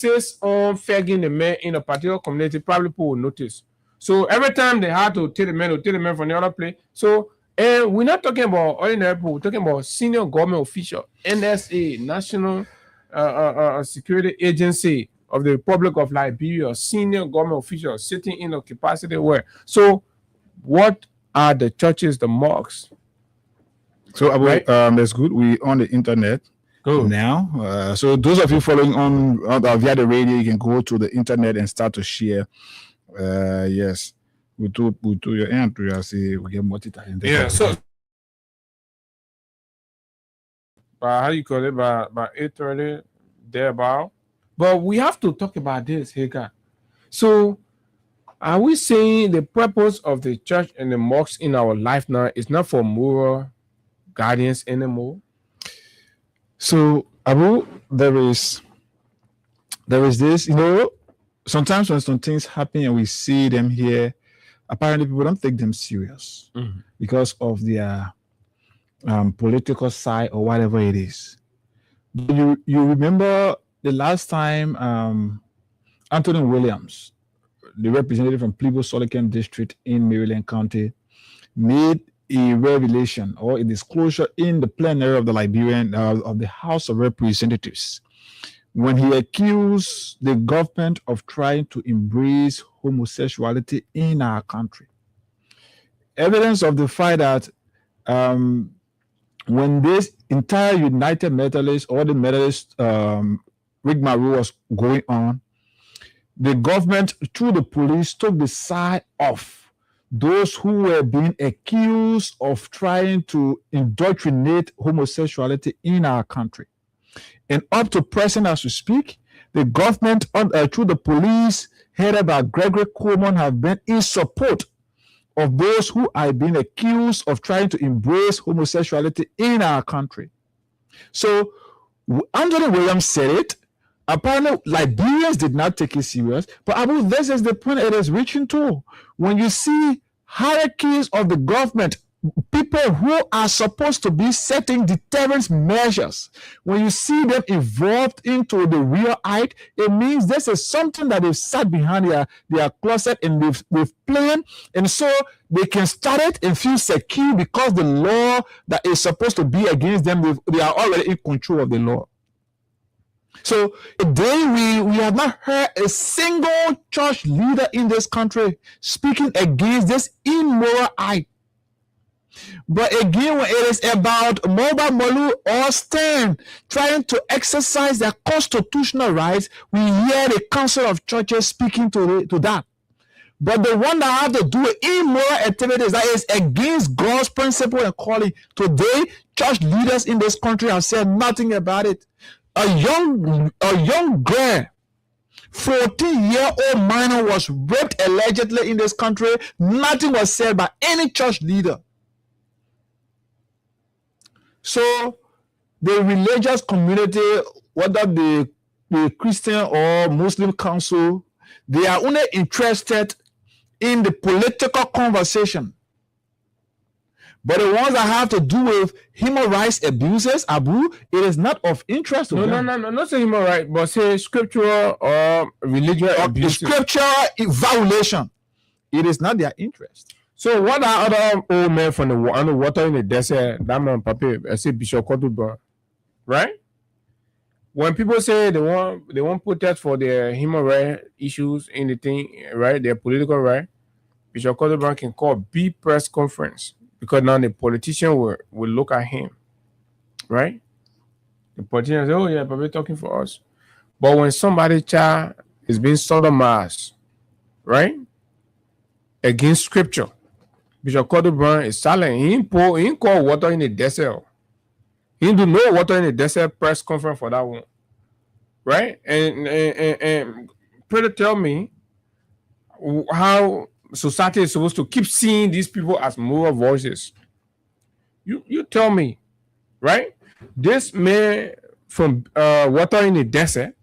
insists on fagging the men in a particular community, probably people will notice. So every time they had to take the men from the other place. So and we're not talking about ordinary people, we're talking about senior government official, NSA, National Security Agency of the Republic of Liberia, senior government officials sitting in a capacity where. So what are the churches, the mosques? So right? That's good. We on the internet now. So those of you following on via the radio, you can go to the internet and start to share. Yes, we do your end to see we get multitasking. Yeah. So how you call it by 8:30 thereabout. But we have to talk about this, Hagar. So are we saying the purpose of the church and the mosque in our life now is not for moral guardians anymore? So Abu, there is this, sometimes when some things happen and we see them here, apparently people don't take them serious because of their political side or whatever it is. You remember the last time Anthony Williams, the representative from Plebo-Solican District in Maryland County, made a revelation or a disclosure in the plenary of the Liberian of the House of Representatives when he accused the government of trying to embrace homosexuality in our country. Evidence of the fact that when this entire United Methodist or the Methodist rigmarole was going on, the government, through the police, took the side of those who were being accused of trying to indoctrinate homosexuality in our country. And up to present as we speak, the government, through the police, headed by Gregory Coleman, have been in support of those who are being accused of trying to embrace homosexuality in our country. So Anthony Williams said it. Apparently, Liberians did not take it serious. But Abu, this is the point it is reaching to. When you see hierarchies of the government, people who are supposed to be setting deterrence measures, when you see them involved into the real act, it means this is something that they've sat behind their closet and they've planned, and so they can start it and feel secure because the law that is supposed to be against them, they are already in control of the law. So today we have not heard a single church leader in this country speaking against this immoral act. But again, when it is about Mobile Molu or Stern trying to exercise their constitutional rights, we hear the Council of Churches speaking to that. But the one that have to do with immoral activities that is against God's principle and calling, today church leaders in this country have said nothing about it. A young girl, 14-year-old minor was raped allegedly in this country. Nothing was said by any church leader. So the religious community, whether the Christian or Muslim council, they are only interested in the political conversation. But the ones that have to do with human rights abuses, Abu, it is not of interest to them. No, not say human rights, but say scriptural or religious abuse. Scriptural violation. It is not their interest. So what are other old men from the water in the desert, that man Papi, I say Bishop Koduba, right? When people say they want protest for their human rights issues, anything, right? Their political right, Bishop Koduba can call B press conference. Because now the politician will look at him, right? The politician say, oh yeah, but we're talking for us. But when somebody's child is being sodomized, right? Against scripture, Bishop Kodubrand is silent. He ain't call water in the desert. He didn't do no water in the desert press conference for that one. Right? And pray to tell me how society is supposed to keep seeing these people as moral voices. You tell me, right? This man from water in the desert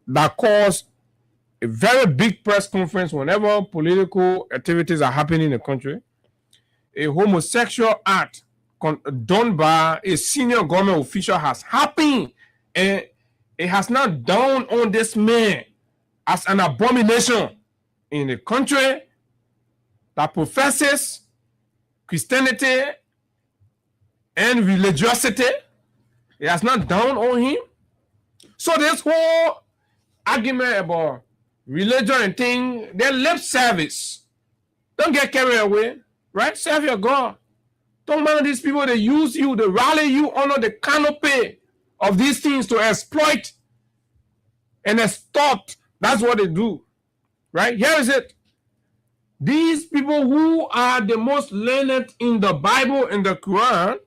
that caused a very big press conference whenever political activities are happening in the country, a homosexual act done by a senior government official has happened, and it has not dawned on this man as an abomination in the country that professes Christianity and religiosity. It has not dawned on him. So this whole argument about religion and thing, they're lip service. Don't get carried away, right? Serve your God. Don't mind these people. They use you, they rally you under the canopy of these things to exploit and extort. That's what they do, right? Here is it. These people who are the most learned in the Bible, in the Quran,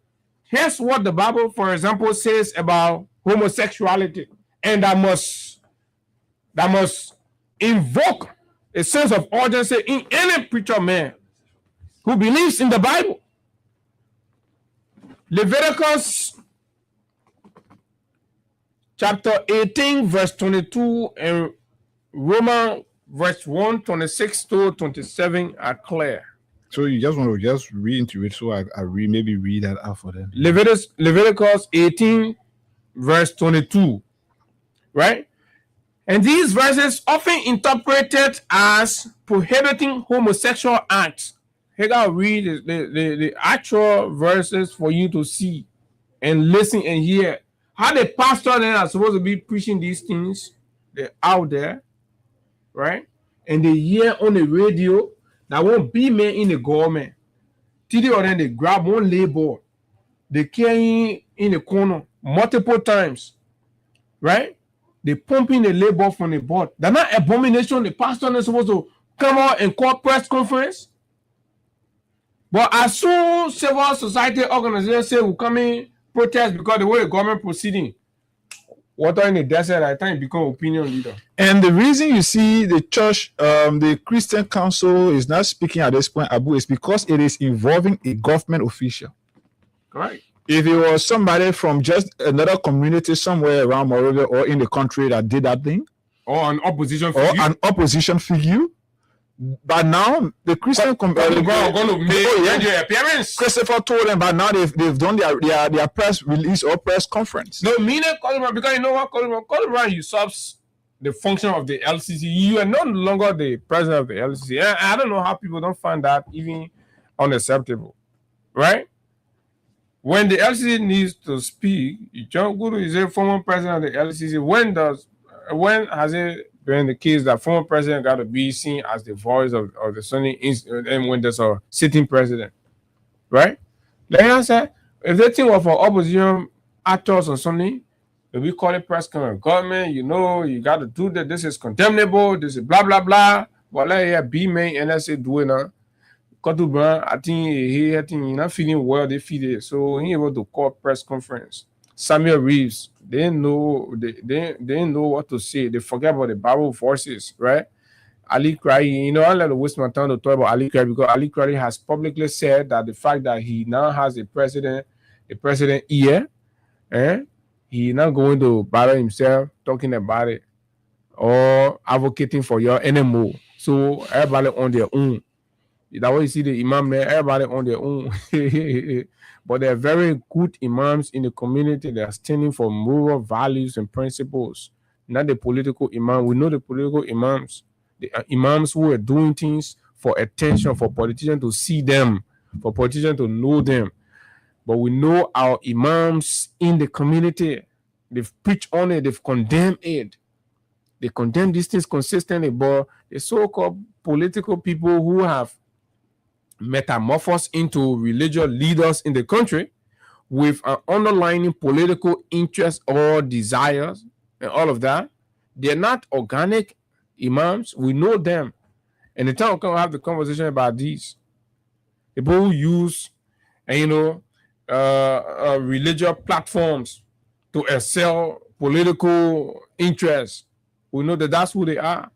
here's what the Bible, for example, says about homosexuality. And that must invoke a sense of urgency in any preacher man who believes in the Bible. Leviticus chapter 18, verse 22, and Romans verse 1, 26 to 27 are clear. So you just want to just read into it, so I maybe read that out for them. Leviticus 18, verse 22, right? And these verses often interpreted as prohibiting homosexual acts. Here I'll read the actual verses for you to see and listen and hear how the pastor then are supposed to be preaching these things. They're out there, right? And they hear on the radio that won't be men in the government. TD or then they grab one label, they carry in the corner multiple times, right? They pumping the label from the board. That's not abomination. The pastor is supposed to come out and call press conference. But as soon civil society organizations say we come in protest because the way the government proceeding, water in the desert, I think become opinion leader. And the reason you see the church, the Christian Council is not speaking at this point, Abu, is because it is involving a government official. Right. If it was somebody from just another community somewhere around Morovia or in the country that did that thing, or an opposition figure, but now the Christian going to make their appearance. Christopher told them, but now they've done their press release or press conference. No, meaning because you know what, Colin usurps the function of the LCC. You are no longer the president of the LCC. I don't know how people don't find that even unacceptable, right? When the LCC needs to speak, John Guru is a former president of the LCC. When has it been the case that former president got to be seen as the voice of the Sunni, and when there's a sitting president, right? Like I said, if they think of opposition actors or something, if we call it press conference, government, you got to do that. This is condemnable. This is blah blah blah. But let here be me and let's say do it now. I think he not feeling well. They feel it, so he able to call press conference. Samuel Reeves, they didn't know what to say. They forget about the Bible verses, right? Ali Krayi, I let to waste my time to talk about Ali Krayi because Ali Krayi has publicly said that the fact that he now has a president ear, he not going to bother himself talking about it or advocating for your anymore. So everybody on their own. That's why you see the imam there, everybody on their own. But they're very good imams in the community. They are standing for moral values and principles, not the political imam. We know the political imams, the imams who are doing things for attention, for politicians to see them, for politicians to know them. But we know our imams in the community. They've preached on it. They've condemned it. They condemn these things consistently. But the so-called political people who have metamorphosed into religious leaders in the country with an underlying political interest or desires and all of that, they're not organic imams. We know them. And the time we'll have the conversation about these people who use religious platforms to excel political interests. We know that that's who they are.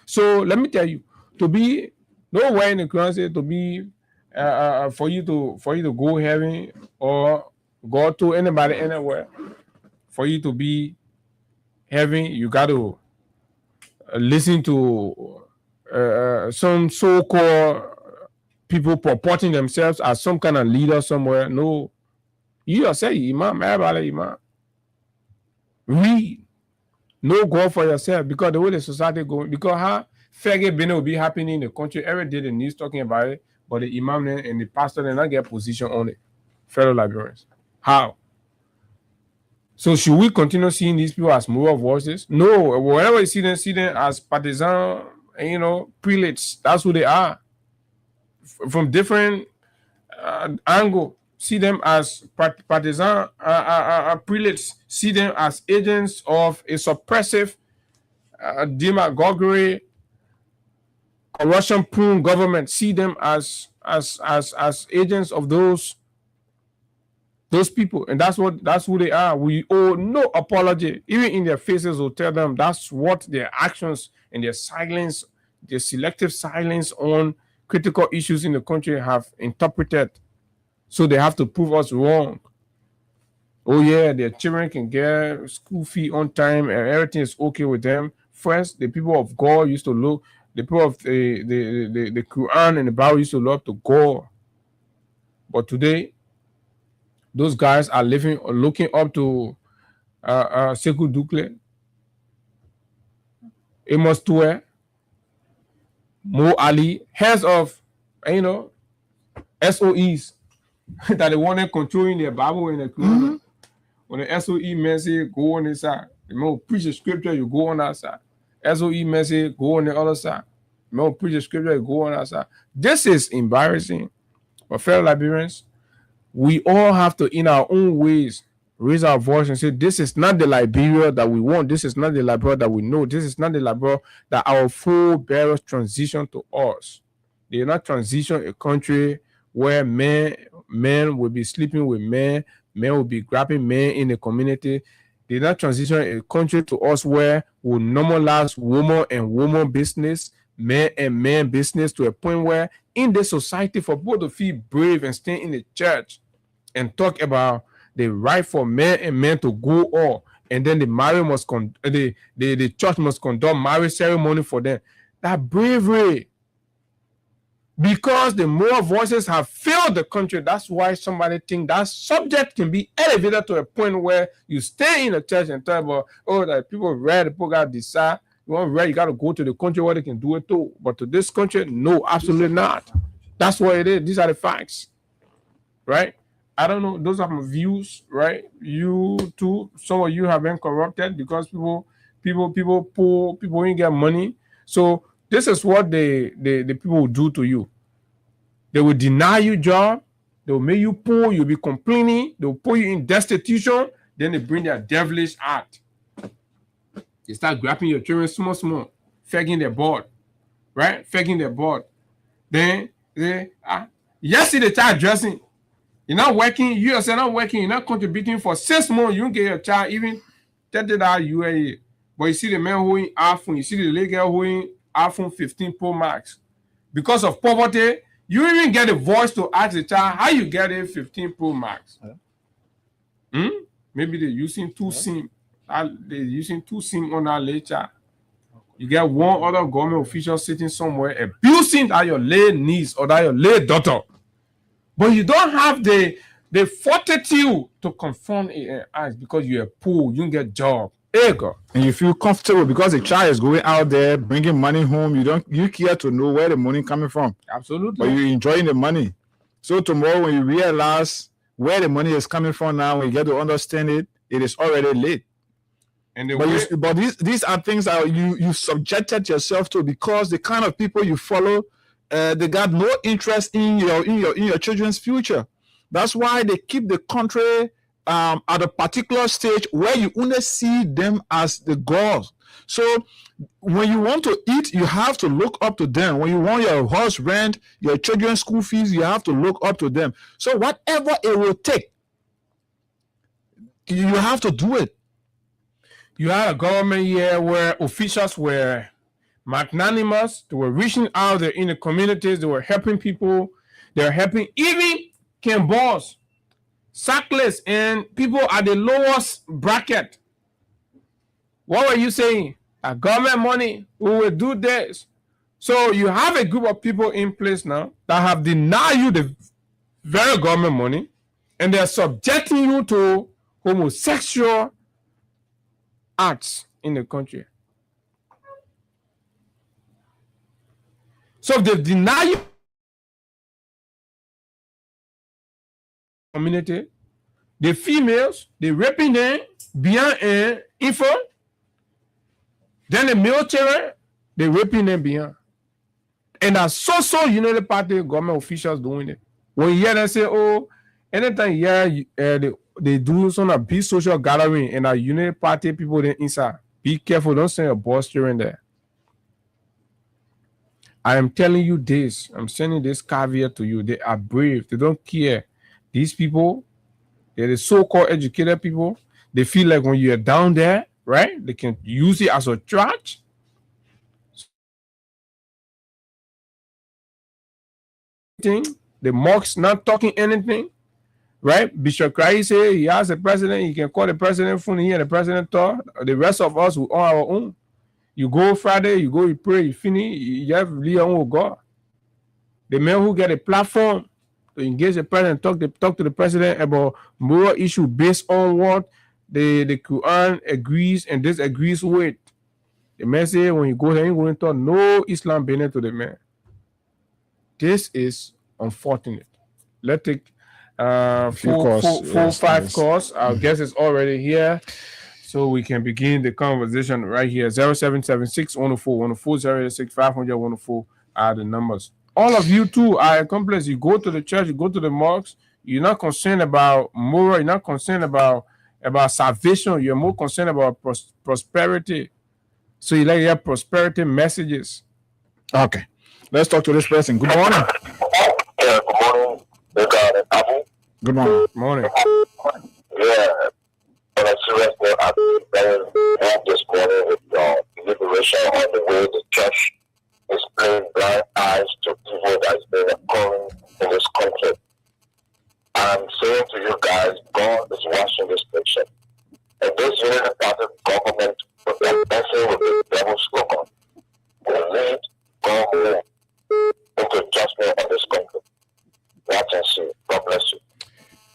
So let me tell you, to be nowhere in the Quran says to be for you to go heaven or go to anybody anywhere. For you to be heaven, you got to listen to some so-called people purporting themselves as some kind of leader somewhere. No, you just say imam, everybody imam. Read Know God for yourself, because the way the society going, because how faggot business will be happening in the country every day, the news talking about it, but the imam and the pastor they not get position on it. Fellow Liberians, how? So should we continue seeing these people as moral voices? No. Whenever you see them as partisan, prelates. That's who they are. From different angle, see them as partisan prelates. See them as agents of a suppressive, demagoguery, corruption-prone government. See them as agents of those people, and that's who they are. We owe no apology. Even in their faces, we'll tell them that's what their actions and their silence, their selective silence on critical issues in the country have interpreted. So they have to prove us wrong. Oh yeah, their children can get school fee on time and everything is okay with them. First, the people of God used to look, the people of the Quran and the Bible used to love to God. But today, those guys are looking up to Sekou Dukle, Amos Toué, Mo Ali, heads of, SOEs that they want to controlling their Bible and the Quran. When the SOE message go on this side, the more preach the scripture, you go on that side. SOE message go on the other side. The more preach the scripture, you go on that side. This is embarrassing. But fellow Liberians, we all have to, in our own ways, raise our voice and say, this is not the Liberia that we want. This is not the Liberia that we know. This is not the Liberia that our forebearers transition to us. They did not transition a country where men will be sleeping with men will be grabbing men in the community. They did not transition a country to us where we normalize woman and woman business, men and men business, to a point where in the society, for people to feel brave and stay in the church and talk about the right for men and men to go off, and then the church must conduct marriage ceremony for them. That bravery, because the more voices have filled the country, that's why somebody think that subject can be elevated to a point where you stay in the church and talk about, that people read, people got to decide. You want read, you got to go to the country where they can do it too. But to this country, no, absolutely not. That's what it is. These are the facts, right? I don't know. Those are my views, right? You too. Some of you have been corrupted because people pull, people ain't get money. So this is what the people will do to you. They will deny you job. They will make you poor. You'll be complaining. They will put you in destitution. Then they bring their devilish act. They start grabbing your children small, fagging their board, right? Fagging their board. Then yesterday they start dressing. You're not working. You yourself not working. You're not contributing for 6 months. You don't get your child even $30 UAE. But you see the man holding iPhone. You see the lady girl holding iPhone 15 Pro Max. Because of poverty, you even get a voice to ask the child how you get a 15 Pro Max. Maybe they're using two SIM. They're using two SIM on that later. You get one other government official sitting somewhere abusing that your late niece or that your late daughter. But you don't have the fortitude to confront it because you're poor, you don't get a job. Ego. And you feel comfortable because the child is going out there bringing money home. You care to know where the money coming from. Absolutely. But you're enjoying the money. So tomorrow when you realize where the money is coming from now, when you get to understand it, it is already late. But these are things that you subjected yourself to because the kind of people you follow, they got no interest in your children's future. That's why they keep the country at a particular stage where you only see them as the gods. So when you want to eat, you have to look up to them. When you want your house rent, your children's school fees, you have to look up to them. So whatever it will take, you have to do it. You had a government year where officials were magnanimous. They were reaching out there in the communities. They were helping people. They were helping even Ken Boss, Sackless, and people at the lowest bracket. What were you saying? Government money, we will do this. So you have a group of people in place now that have denied you the very government money, and they're subjecting you to homosexual acts in the country. So if they deny you community, the females, they raping them beyond info. Then the military, they raping them beyond. And that's so Unity Party government officials doing it. When you hear them say, oh, anytime you hear they do some of big social gathering and a Unity Party people there inside, be careful, don't send your boss during there. I am telling you this, I'm sending this caveat to you. They are brave, they don't care. These people, they're the so-called educated people. They feel like when you're down there, right, they can use it as a trash. The mocks not talking anything, right? Bishop Christ say he has a president, he can call the president phone here, the president talk. The rest of us will on our own. You go Friday, you go, you pray, you finish, you have Leon with God. The men who get a platform to engage the president, talk to the president about moral issue based on what the Quran agrees and disagrees with. The man say when you go there, you're going to talk no Islam benefit to the man. This is unfortunate. Let's take 5 calls. Our guest is already here. So we can begin the conversation right here. 0776 104 104 086 500 104 are the numbers. All of you too are accomplices. You go to the church, you go to the mosques. You're not concerned about moral. You're not concerned about salvation. You're more concerned about prosperity. So you like your prosperity messages. Okay, let's talk to this person. Good morning. Yeah, good morning. Good morning. Morning. Yeah. On a serious note, I've been this morning with liberation on the way the church is playing blind eyes to evil that is being occurring in this country. I'm saying to you guys, God is watching this nation. And this Unity Party government, with their messing with the devil's slogan, will lead government into judgment on this country. Watch and see. God bless you.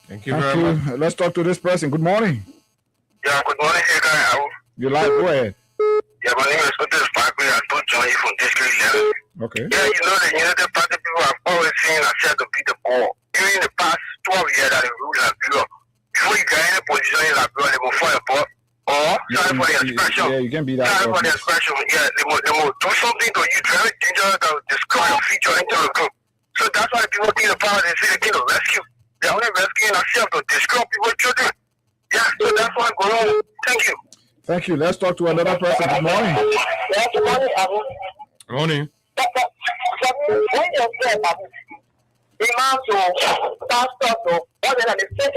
Thank you very much. Let's talk to this person. Good morning. Yeah, good morning, hey guys. You like, go ahead. Yeah, my name is Otis Fakwe. I don't join you from District 11. Okay. Yeah, you know the Unity Party people have always seen ourselves to be the ball. Even in the past 12 years that they rule Liberia, before you get any position in Liberia, they will fall apart. Or, sorry for the expression. Yeah, you can be that. Sorry for the expression. Yeah, they will do something to you very dangerous that will destroy your future into the group. So that's why people think the power, they say they think to rescue. They're only rescuing ourselves to destroy people's children. Yeah, so that's why I'm going on. Thank you. Thank you. Let's talk to another person. Good morning. Yeah, good morning, Abu. Morning. When you say imams or pastors or other than the same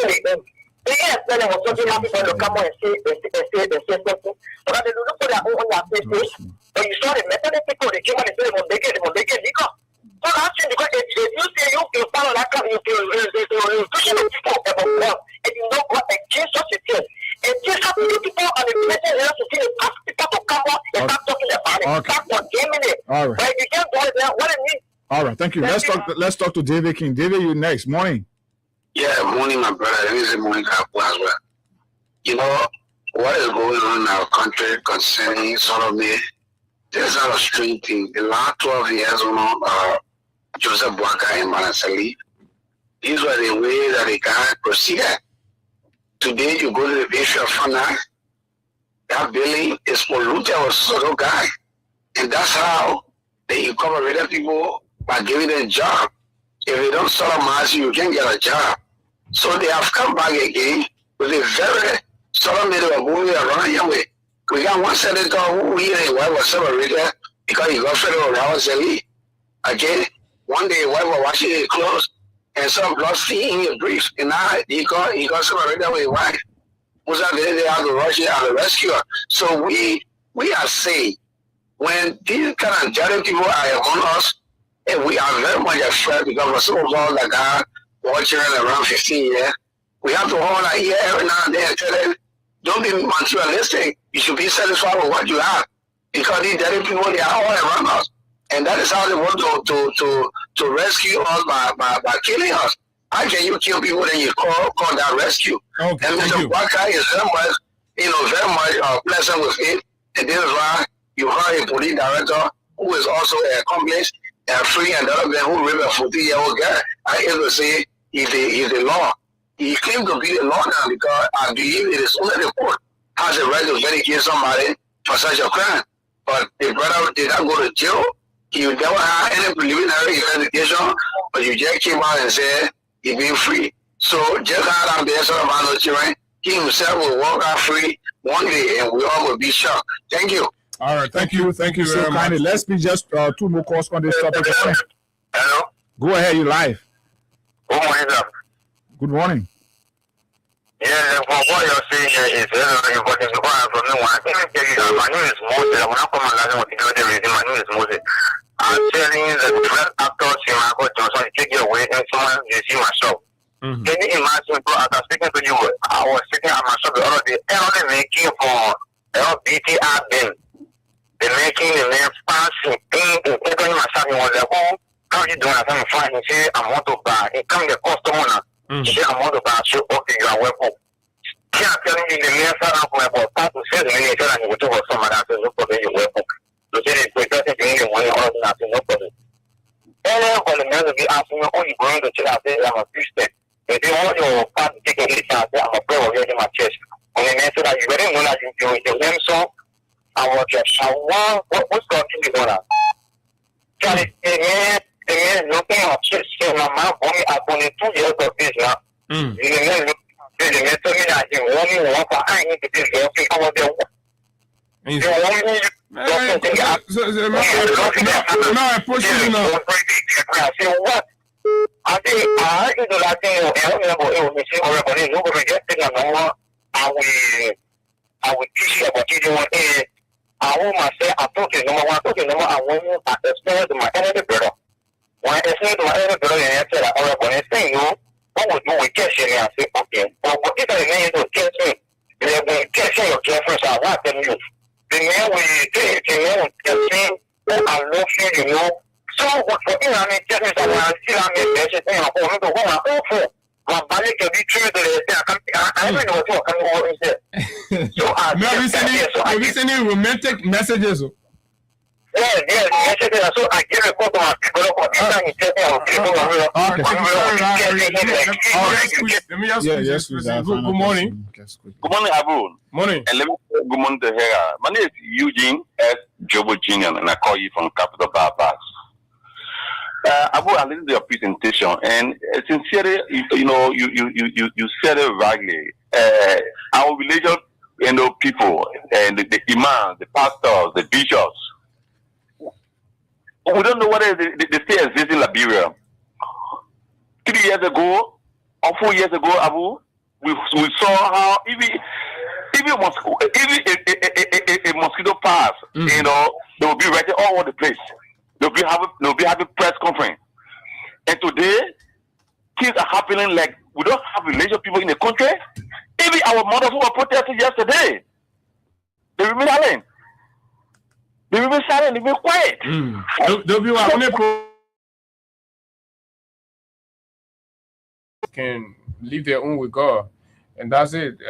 they explain what something happens when you come on and say something. But they don't put their own on their face. But you saw the Methodist people, they came on and said they will make it legal. So that's because if you say you follow that kind of pushing the people about God, and you know what against such a thing. And just have people on the president to see the past people to come up and start talking about it. Start condemning it. All right. But you can't do it there. What it means. All right, thank you. Let's talk to David King. David, you next. Morning. Yeah, morning, my brother. It is a morning as well. You know, what is going on in our country concerning sodomy? There's not a strange thing. The last 12 years, Joseph Boakai and Manasseh, these were the way that the guy proceeded. Today, you go to the Bishop of Fana, that building is polluted with sodo guy. And that's how they incorporated people by giving them a job. If they don't sodomize you, you can't get a job. So they have come back again with a very sodomy of moving around here. We got one senator who his wife was separated because he got federal allowance. Again, one day his wife was washing his clothes and some blood seen in his brief. And now he got separated with his wife. Was that they have to rush it out to rescue her. So we are saying when these kind of dirty people are among us, and we are very much afraid because of some of all that got watching around 15 years, we have to hold our ear every now and then and tell them, don't be materialistic. You should be satisfied with what you have. Because these dirty people, they are all around us. And that is how they want to rescue us by killing us. How can you kill people and you call that rescue? Okay, and Mr. Waka is very much pleasant with it. And this is why you heard a police director who is also an accomplice and free, and the other man who raped a 14-year-old guy. I able to say he's the law. He claimed to be the law now because I believe it is only the court has a right to vindicate somebody for such a crime. But the brother did not go to jail. He never had any preliminary investigation, but you just came out and said he's being free. So just out of there, sort of no children, he himself will walk out free one day, and we all will be shocked. Thank you. All right, thank you so very kindly. much. Let's be just 2 more calls on this topic. Hello. Go ahead, you live. Good morning, sir. Good morning. Yeah, what you're saying here is very important because I'm from New York. I tell you, my name is Moses. When I come and with security reason, my name is Moses. I'm telling you that the first actor, Michael Johnson, take you away and someone you see my show. Mm-hmm. Can you imagine, bro, as I'm speaking to you, I was sitting at my shop the other day, and making for BTR bin. They're making the man passing in my shop. He was like, oh, how are you doing? I said, I'm fine. He said, I want to buy. He come the customer now. He said, I want to buy. So, okay, you are welcome. Can't telling you the man sat up for about 5 to 7 minutes, and he would talk about somebody. I said, no problem, you're welcome. So, they said, it's better to bring the money out. I said, no problem. And then, when the man will be asking me, oh, you're going to chill out there, I'm a Christian. If you want your part to take a hit, I'm a prayer of in my chest. When the man said that you already know that you're the name song, I was just, what's going to be going on? Charlie, the man looking at chest, saying, my mom told me I've only 2 years of this now. The man told me that he want me one for I need to be there. I was there. You want me? No, I push you now. I said, what? I think I think that thing will be seen already. Nobody just think I will teach you about it. I want myself. I told you number one. I want you to explain to my elder brother. When I explain to my elder brother, and I said, all right, when I say no, what would you with catching me? I say, okay. But if I remain to catch me, they will catch your girlfriend. So I want them you. The man will take the man will catch me. I love you, you know. So what for you? I mean, just as I want to see I mean, there's a thing I'm going to go on. My body can be true to the I don't know what I'm going to say. So Have you sending romantic messages? Yeah. So I give a call to my people. Let me ask you this question. Good morning. Good morning, Abu. Morning. And let me say good morning to Hera. My name is Eugene S. Jobo Jr., and I call you from Capital Bypass. Abu, I listened to your presentation, and sincerely, you said it rightly. Our religious, people, and the imams, the pastors, the bishops, we don't know whether they still exist in Liberia. 3 years ago, or 4 years ago, Abu, we saw how even a mosquito pass, they will be writing all over the place. They'll be having press conference. And today, things are happening like we don't have religious people in the country. Even our mothers who were protesting yesterday, they remain silent. They remain quiet. Can live their own with God. And that's it.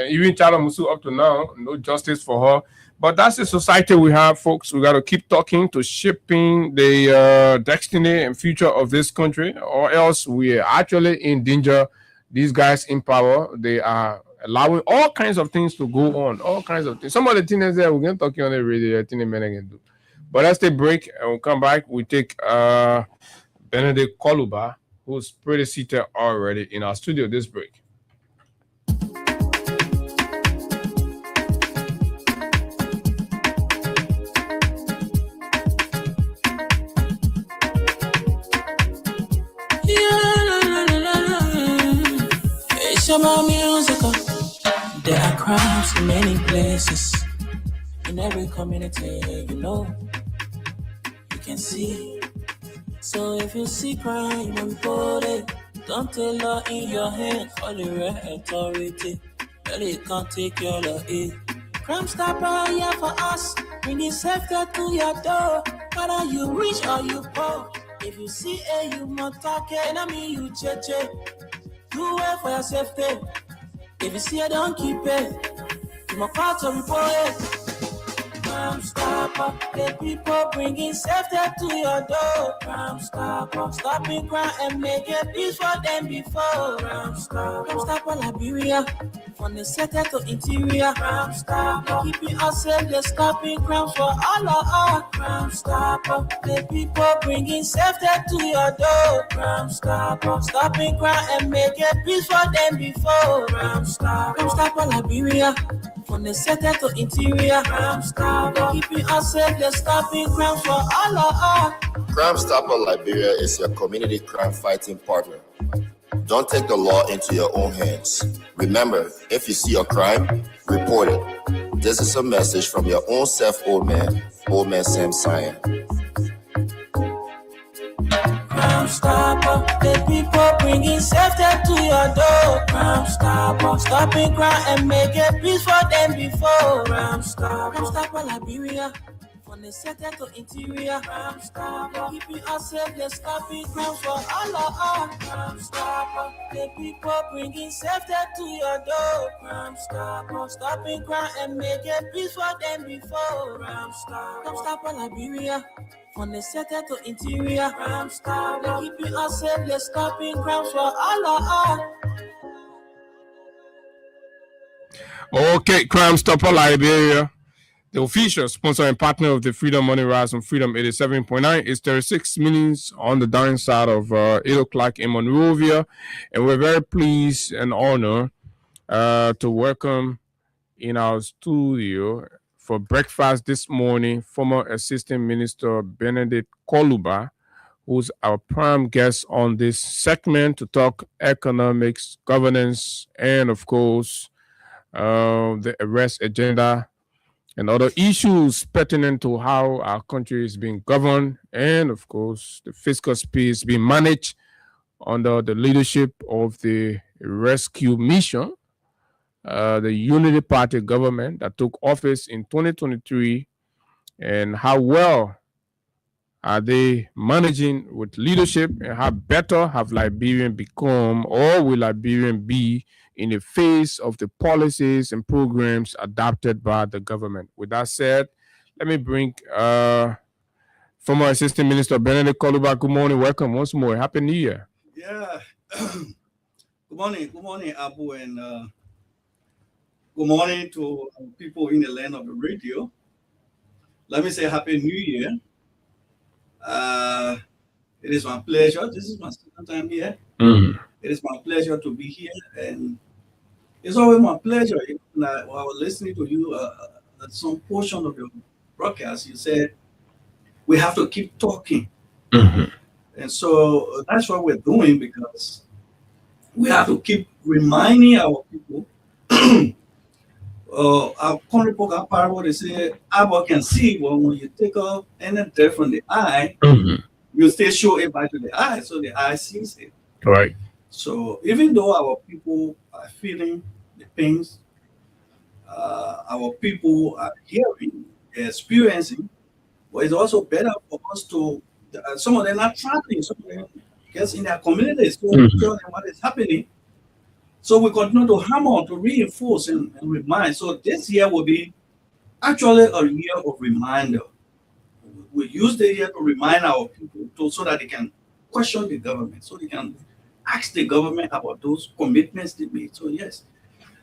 Even Chala Musu up to now, no justice for her. But that's the society we have, folks. We got to keep talking to shaping the destiny and future of this country, or else we are actually in danger. These guys in power, they are allowing all kinds of things to go on, all kinds of things. Some of the things that we're going to talk on the radio, I think the men are going to do. But let's take a break and we'll come back. We take Benedict Koluba, who's pretty seated already in our studio this break. About music, there are crowds in many places, in every community, you can see. So if you see crime and body, don't take law in your hand, call the right authority. Really can't take your law in. Crime stopper here for us, bringing safety to your door. Whether you rich or you poor, if you see a human talking, enemy you cheche. Do it for your safety. If you see it, don't keep it. You must call to report it. Crime Stopper, the people bringing safety to your door. Crime Stopper, stopping crime and making peace for them before. Crime Stopper Liberia, from the center to interior. Crime Stopper, keeping us safe, they're stopping crimes for all of us. Crime Stopper, the people bringing safety to your door. Crime Stopper, stopping crime and making peace for them before. Crime Stopper Liberia, from the center to interior. Crime Stopper, keeping us safe, they're stopping crimes for all of us. Crime Stopper Liberia is your community crime fighting partner. Don't take the law into your own hands. Remember, if you see a crime, report it. This is a message from your own self, Old Man Sam Cyan. Crime Stopper, the people bringing safety to your door. Crime Stopper, stopping crime and making peace for them before. Crime Stopper Liberia, from the center to interior. Crime Stopper, keeping us safe, they're stopping crimes for all of us. Crime Stopper, the people bringing safety to your door. Crime Stopper, stopping crime and making peace for them before. Crime Stopper Liberia, from the center to interior. Crime Stopper, keeping us safe, they're stopping crimes for all of us. Okay, Crime Stopper Liberia, the official sponsor and partner of the Freedom Money Rise on Freedom 87.9, is 36 minutes on the downside of 8 o'clock in Monrovia. And we're very pleased and honored to welcome in our studio for breakfast this morning former Assistant Minister Benedict Koluba, who's our prime guest on this segment to talk economics, governance, and of course, the arrest agenda and other issues pertinent to how our country is being governed, and of course, the fiscal space being managed under the leadership of the rescue mission, the Unity Party government that took office in 2023, and how well are they managing with leadership, and how better have Liberian become, or will Liberian be in the face of the policies and programs adopted by the government? With that said, let me bring former Assistant Minister Benedict Koluba. Good morning, welcome once more. Happy New Year. Yeah. Good morning, Abu, and good morning to people in the land of the radio. Let me say Happy New Year. It is my pleasure. This is my second time here. Mm-hmm. It is my pleasure to be here, and it's always my pleasure. When I was listening to you at some portion of your broadcast, you said we have to keep talking. Mm-hmm. And so that's what we're doing, because we have to keep reminding our people. Our country program parable, they say, "Eye can see, but when you take off any dirt from the eye, Mm-hmm. you still show it back to the eye, so the eye sees it." Right. So even though our people are feeling the pains, our people are hearing, they're experiencing, but it's also better for us to, some of them are traveling, some of them just in their communities, so tell them what is happening. So we continue to hammer, to reinforce and remind. So this year will be actually a year of reminder. We use the year to remind our people so that they can question the government, so they can ask the government about those commitments they made. So yes,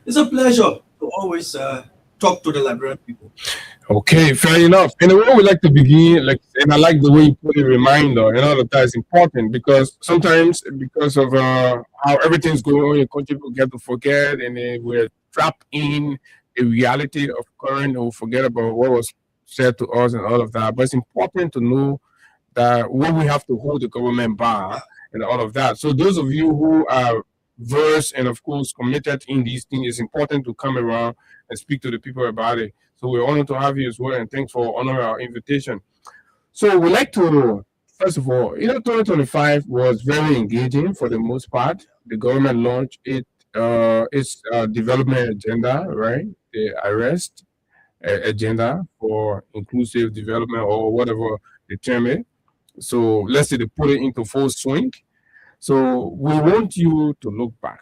it's a pleasure to always talk to the Liberian people. Okay, fair enough. And the way we like to begin, and I like the way you put a reminder, and all of that is important, because sometimes, because of how everything's going on in the country, people get to forget, and then we're trapped in the reality of current, or forget about what was said to us and all of that. But it's important to know that when we have to hold the government back and all of that. So those of you who are versed and of course committed in these things, it's important to come around and speak to the people about it. So we're honored to have you as well, and thanks for honoring our invitation. So we like to, first of all, 2025 was very engaging for the most part. The government launched its development agenda, right? The arrest agenda for inclusive development, or whatever the term is. So let's say they put it into full swing. So we want you to look back,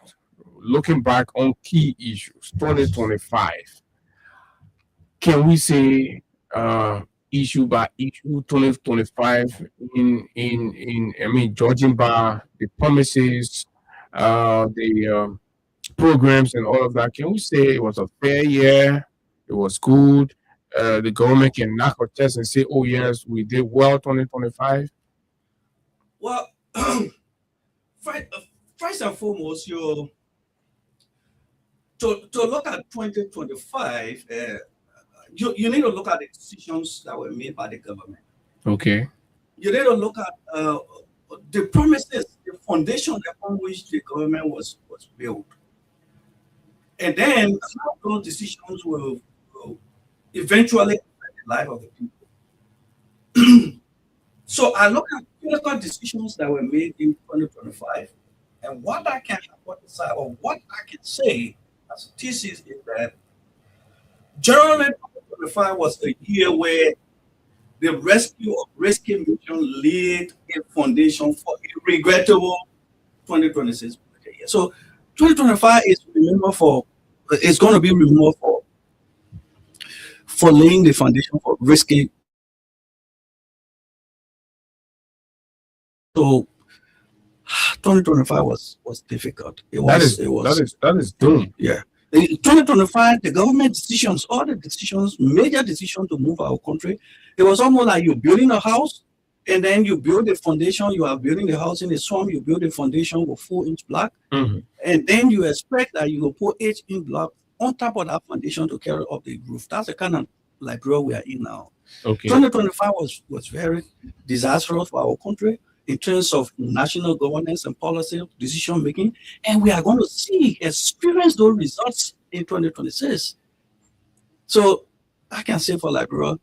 looking back on key issues, 2025. Can we say issue by issue 2025 in I mean judging by the promises, the programs and all of that. Can we say it was a fair year? It was good. The government can knock our chest and say, "Oh yes, we did well 2025." Well, first and foremost, to look at 2025, you need to look at the decisions that were made by the government. Okay. You need to look at the promises, the foundation upon which the government was built. And then how those decisions will eventually affect the life of the people. So I look at critical decisions that were made in 2025, and what I can hypothesize or what I can say as a thesis is that generally 2025 was a year where the rescue of rescue mission laid a foundation for a regrettable 2026 year. So 2025 is it's going to be remembered for laying the foundation for risky. So 2025 was difficult. That is doomed. Yeah. In 2025, the government decisions, all the decisions, major decisions to move our country, it was almost like you're building a house and then you build the foundation. You are building the house in a swamp, you build the foundation with 4-inch block, and then you expect that you will put 8-inch block on top of that foundation to carry up the roof. That's the kind of Liberia we are in now. Okay. 2025 was very disastrous for our country in terms of national governance and policy decision making, and we are going to experience those results in 2026. So I can say for Liberia,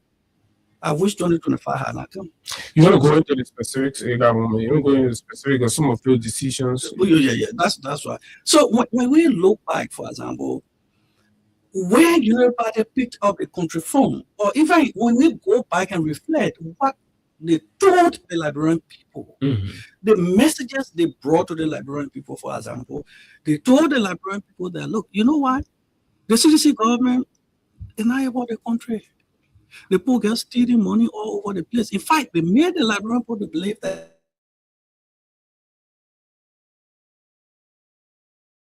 I wish 2025 had not come. You want to go into the specifics, you want to go into the specifics of some of those decisions? Yeah, that's right. So when we look back, for example, where United picked up the country from, or even when we go back and reflect what they told the Liberian people, the messages they brought to the Liberian people, for example, they told the Liberian people that, look, you know what? The CDC government is not about the country. The people get stealing money all over the place. In fact, they made the Liberian people believe that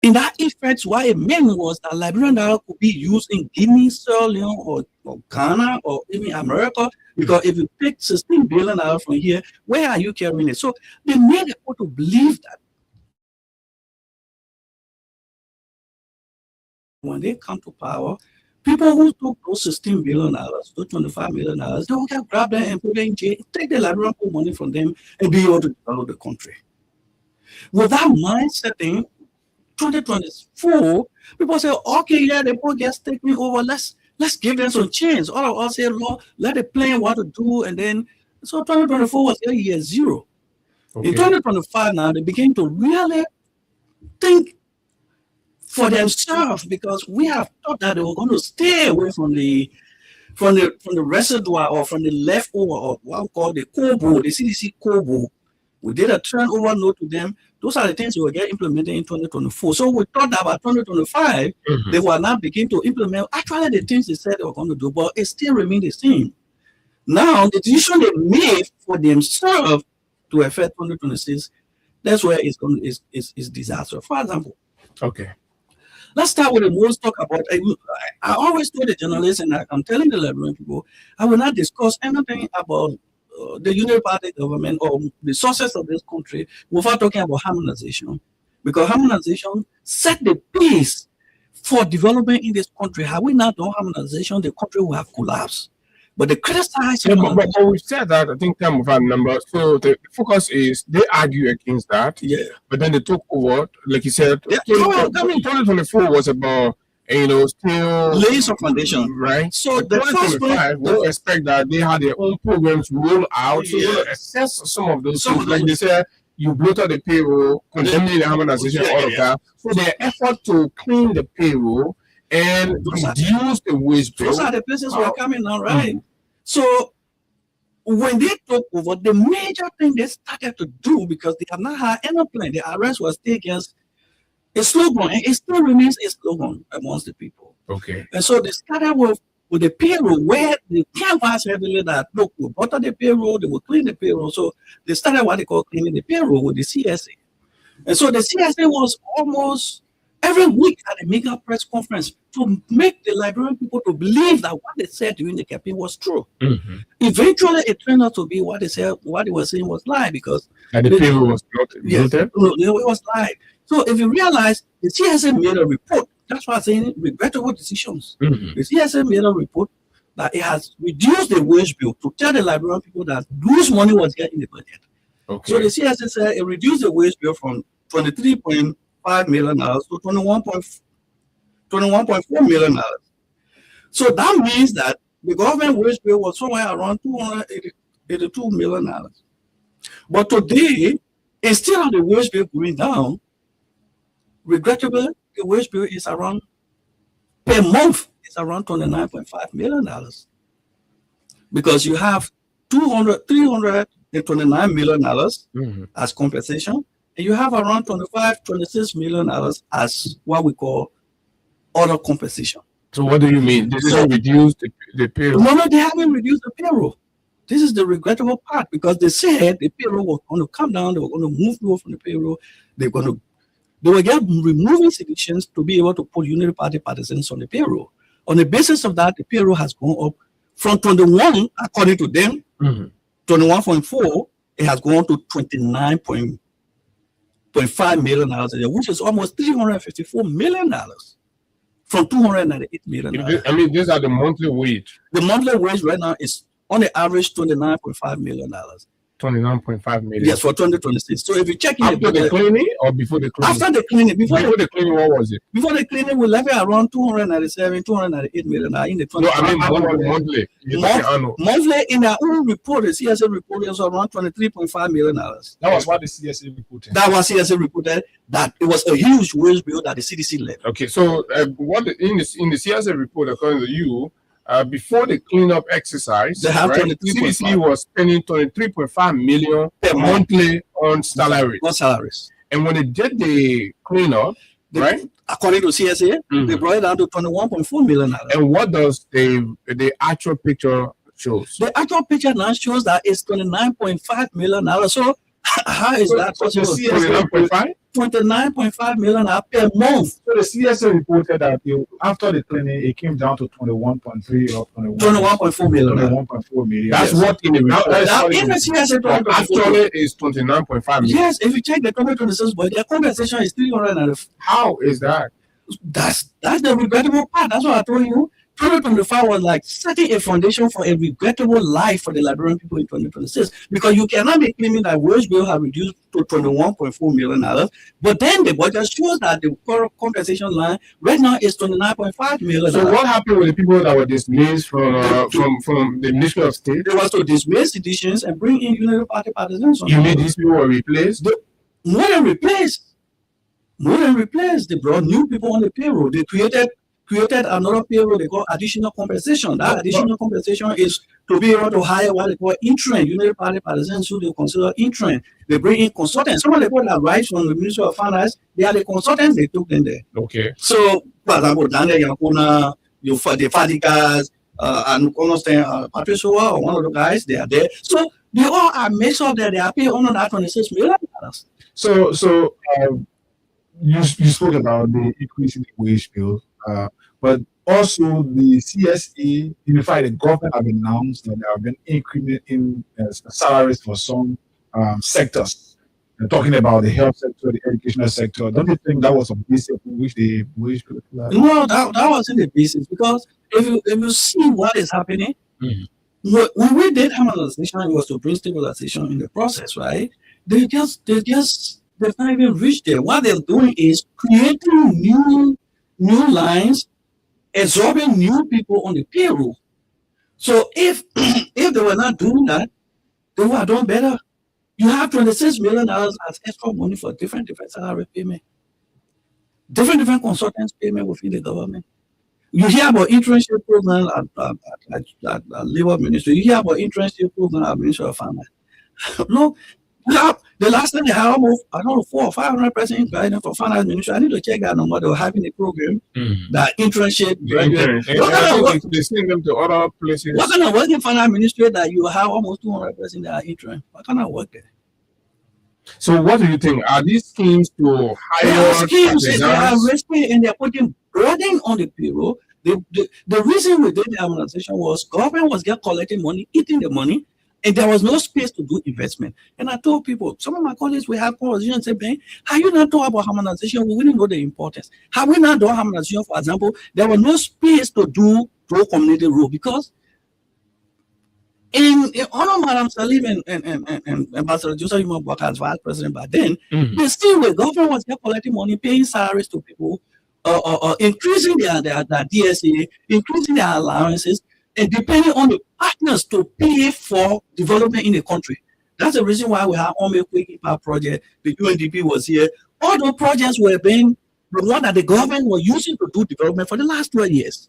in that effect, what it meant was that Liberian dollar could be used in Guinea, Sierra Leone, or Ghana, or even America, because if you pick $16 billion from here, where are you carrying it? So they made people to believe that when they come to power, people who took those $16 billion, those $25 million, they will get grab them and put them in jail, take the Liberian money from them, and be able to develop the country. With that mindset in 2024, people say, okay, yeah, the boy gets taken over. Let's give them some chance. All of us say, Lord, let it plan what to do. And then, so 2024 was year zero. Okay. In 2025 now, they begin to really think for themselves, because we have thought that they were going to stay away from the reservoir or from the leftover, or what we call the COBO, the CDC COBO. We did a turnover note to them. Those are the things that will get implemented in 2024. So we thought that by 2025, they will now begin to implement actually the things they said they were going to do, but it still remains the same. Now, the decision they made for themselves to affect 2026, that's where it's going to is disaster. For example, okay, let's start with the most talk about. I always told the journalists, and I'm telling the Liberian people, I will not discuss anything about the Union Party government or the sources of this country without talking about harmonization, because harmonization set the pace for development in this country. Had we not done harmonization, the country would have collapsed. But the criticize. Yeah, but we said that, I think, time of our number. So the focus is they argue against that. Yeah. But then they took over, like you said. Yeah. 2024 was about, still laying some foundation, right? So the 2025, we expect that they had their own programs roll out. So we're going to assess some of those things. Like they said, you bloated the payroll, condemning the harmonization, all of that. So their effort to clean the payroll and reduce the wage bill. Those are the places we're coming now, right? So when they took over, the major thing they started to do, because they have not had any plan, the arrest was taken. A slogan, and it still remains a slogan amongst the people. Okay. And so they started with with the payroll where they canvass heavily that look, we butter the payroll, they will clean the payroll. So they started what they call cleaning the payroll with the CSA. And so the CSA was almost every week at a mega press conference to make the Liberian people to believe that what they said during the campaign was true. Mm-hmm. Eventually, it turned out to be what they said, what they were saying was lie because And the payroll was not yes, bloated? no, it was lie. So if you realize the CSA made a report, that's why I'm saying regrettable decisions. Mm-hmm. The CSA made a report that it has reduced the wage bill to tell the Liberian people that whose money was there in the budget. Okay. So the CSA said it reduced the wage bill from $23.5 million to $21.4 million. So that means that the government wage bill was somewhere around $282 million. But today, instead of the wage bill going down, regrettably, the wage bill is around per month. It's around $29.5 million because you have $329 million Mm-hmm. as compensation, and you have around $26 million as what we call other compensation. So what do you mean? They didn't reduce the payroll? No, they haven't reduced the payroll. This is the regrettable part because they said the payroll was going to come down. They were going to move people from the payroll. They were just removing seditions to be able to put unity party partisans on the payroll. On the basis of that, the payroll has gone up from 21, according to them, Mm-hmm. 21.4. It has gone to $29.5 million, which is almost $354 million from $298 million. I mean, these are the monthly wage. The monthly wage right now is on the average $29.5 million. 29.5 million. Yes, for 2026. So if you check in After the cleaning or before the cleaning? after the cleaning, Before the cleaning, what was it? before the cleaning, we left it around 297, 298 million in the 20. No, I mean monthly. You're talking annual. Monthly in their own report, the CSA report is around $23.5 million. That was what the CSA reported. That was CSA reported that it was a huge wage bill that the CDC left. Okay, so what in the CSA report, according to you, before the cleanup exercise, They have right, 23.5. CDC was spending 23.5 million Per month. monthly on salaries. On salaries. And when they did the cleanup, right? According to CSA, they brought it down to $21.4 million. And what does the actual picture shows? The actual picture now shows that it's $29.5 million. So how is that So the possible? CSA 29.5? $29.5 million per month. So the CSA reported that after the cleaning, it came down to 21.3 or 21.4 million. 21.4 million. That's Yes. what in the report. That's Now, what in the CSA But 2024, actually, it's 29.5 million. yes, if you check the 2026 budget, their compensation is 300. How is that? That's the regrettable part. That's what I told you. 2025 was like setting a foundation for a regrettable life for the Liberian people in 2026 because you cannot be claiming that wage bill have reduced to $21.4 million, but then the budget shows that the current compensation line right now is $29.5 million. So what happened with the people that were dismissed from the Ministry of State? They was to dismiss seditions and bring in Unity Party partisans. You mean these people were replaced? More than replaced. They brought new people on the payroll. They created another payroll they call additional compensation. That additional compensation is to be able to hire what they call intern, Unity Party partisans who they consider intern. They bring in consultants. Some of the people that rise from the Ministry of Finance, they are the consultants, they took them there. Okay. So, for example, Daniel Yankuna, the Fadikas, and Patrice Hua, or one of the guys, they are there. So they all are mixed up there. They are paying under that $26 million. So you spoke about the increase in the wage bill, but also the CSE, Unified the government have announced that there have been increment in salaries for some sectors. They're talking about the health sector, the educational sector. Don't you think that was a basis for which the wage bill? No, that wasn't the basis because if you see what is happening, when we did harmonization, it was to bring stabilization in the process, right? They've not even reached there. What they're doing is creating new lines, absorbing new people on the payroll. So if they were not doing that, they would have done better. You have $26 million as extra money for different salary payment, different consultants payment within the government. You hear about internship program at Labor Ministry. You hear about internship program at Ministry of Finance. No, Now, the last time they had almost, I don't know, 400 or 500 persons guiding for finance ministry. I need to check that number. They were having a program that internship. They send them to other places. What kind of work in finance ministry that you have almost 200 persons that are intern? What kind of work there? So what do you think? Are these schemes to They hire are schemes, they are artisans? risky, and they're putting burden on the payroll. The reason we did the harmonization was government was just collecting money, eating the money, and there was no space to do investment. And I told people, some of my colleagues, we have conversations and say, Ben, how you not talk about harmonization? We didn't know the importance. How we not do harmonization, for example, there was no space to do community rule because in honor Madam Salim and Ambassador Joseph Imabwaka as vice president back then, they still were government was just collecting money, paying salaries to people, increasing their DSA, increasing their allowances, and depending on the partners to pay for development in the country. That's the reason why we have Ome Quick Power Project. The UNDP was here. All those projects were being the one that the government was using to do development for the last 12 years.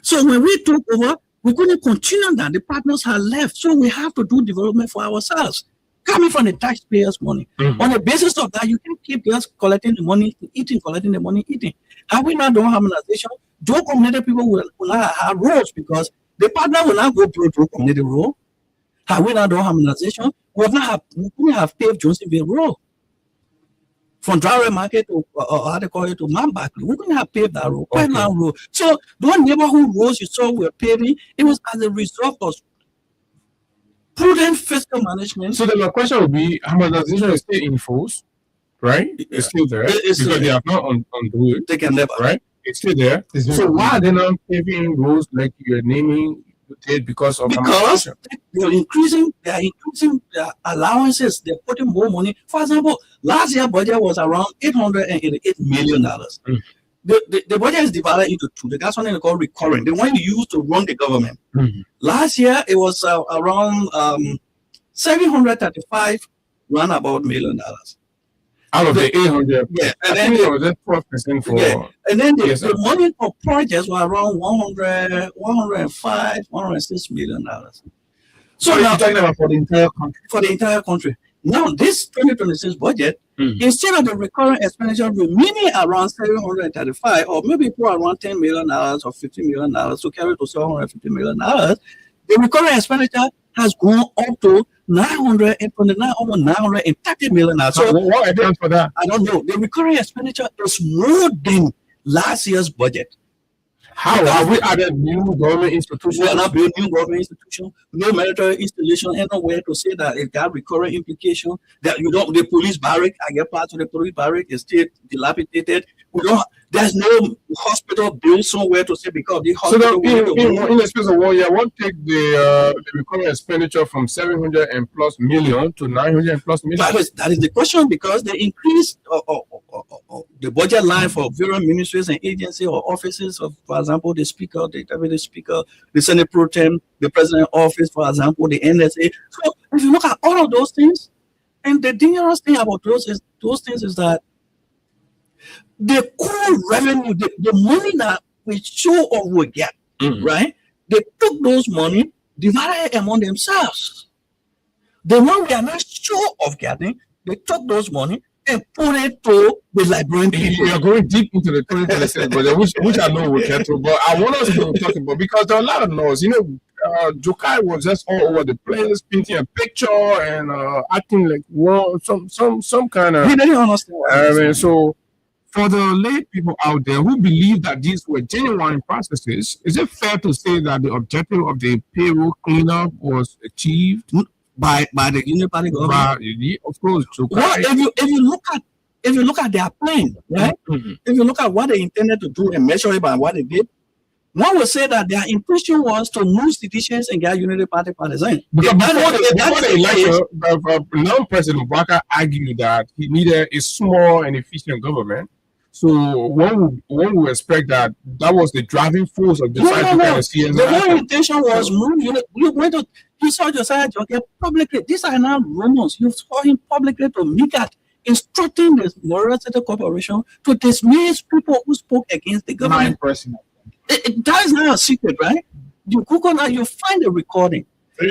So when we took over, we couldn't continue that. The partners had left. So we have to do development for ourselves, coming from the taxpayers' money. On the basis of that, you can keep just collecting the money, eating, collecting the money, eating. Have we not done harmonization? Those community people will not have roles because the partner will not go through community role. Have we not done harmonization? We couldn't have paved Johnsonville Road. From Drowry Market to how they call it to Mount Barkley. We couldn't have paved that road, road. So those neighborhood roads you saw were paving, it was as a result of prudent fiscal management. So then my question would be, harmonization is still in force, right? It's still there because they have not undo it. They can never, right? It's still there. So why are they not paving roads like you're naming it because of harmonization? they're increasing their allowances. They're putting more money. For example, last year budget was around $888 million. The budget is divided into two. That's one they call recurring. The one you use to run the government. Last year it was around $735 million. Out of the 800, yeah, and then there was 12% for. Yeah, and then the money for projects were around 106 million dollars. So now talking about for the entire country. For the entire country. Now this 2026 budget, instead of the recurring expenditure remaining around 735, or maybe for around $10 million or $50 million to carry to $750 million, the recurring expenditure has gone up to almost $930 million. So what accounts for that? I don't know. The recurring expenditure is more than last year's budget. How have we added new government institutions? We are not building new government institutions, no military installation anywhere to say that it got recurring implication. That you don't, the police barrack, I get part of the police barrack is still dilapidated. We don't. There's no hospital built somewhere to say because the hospital. So in the space of 1 year, what take the recurring expenditure from 700 and plus million to 900 and plus million? That is the question because they increased the budget line for various ministries and agencies or offices of, for example, the speaker, the deputy speaker, the Senate Pro Tem, the president office, for example, the NSA. So if you look at all of those things, and the dangerous thing about those things is that the core revenue, the money that we show or we get, right? They took those money, divided it among themselves. The one we are not sure of getting, they took those money and put it to the librarian people. We are going deep into the 2026 budget, which I know we'll get to, but I want us to talk about because there are a lot of laws. You know, Jokai was just all over the place, painting a picture and acting like some kind of. He didn't understand. So for the lay people out there who believe that these were genuine processes, is it fair to say that the objective of the payroll cleanup was achieved by the Union Party government? Of course. Well, if you look at their plan, right? If you look at what they intended to do and measure it by what they did, one would say that their intention was to move citizens and get Unity Party partisans. Because before the election, now President Obama argued that he needed a small and efficient government. So one would expect that was the driving force of Josiah Jokai. The whole intention was move Unity. You saw Josiah Jokai publicly. These are not rumors. You saw him publicly to Migat instructing the Morocco Corporation to dismiss people who spoke against the government. That is not a secret, right? You Google now, you find the recording.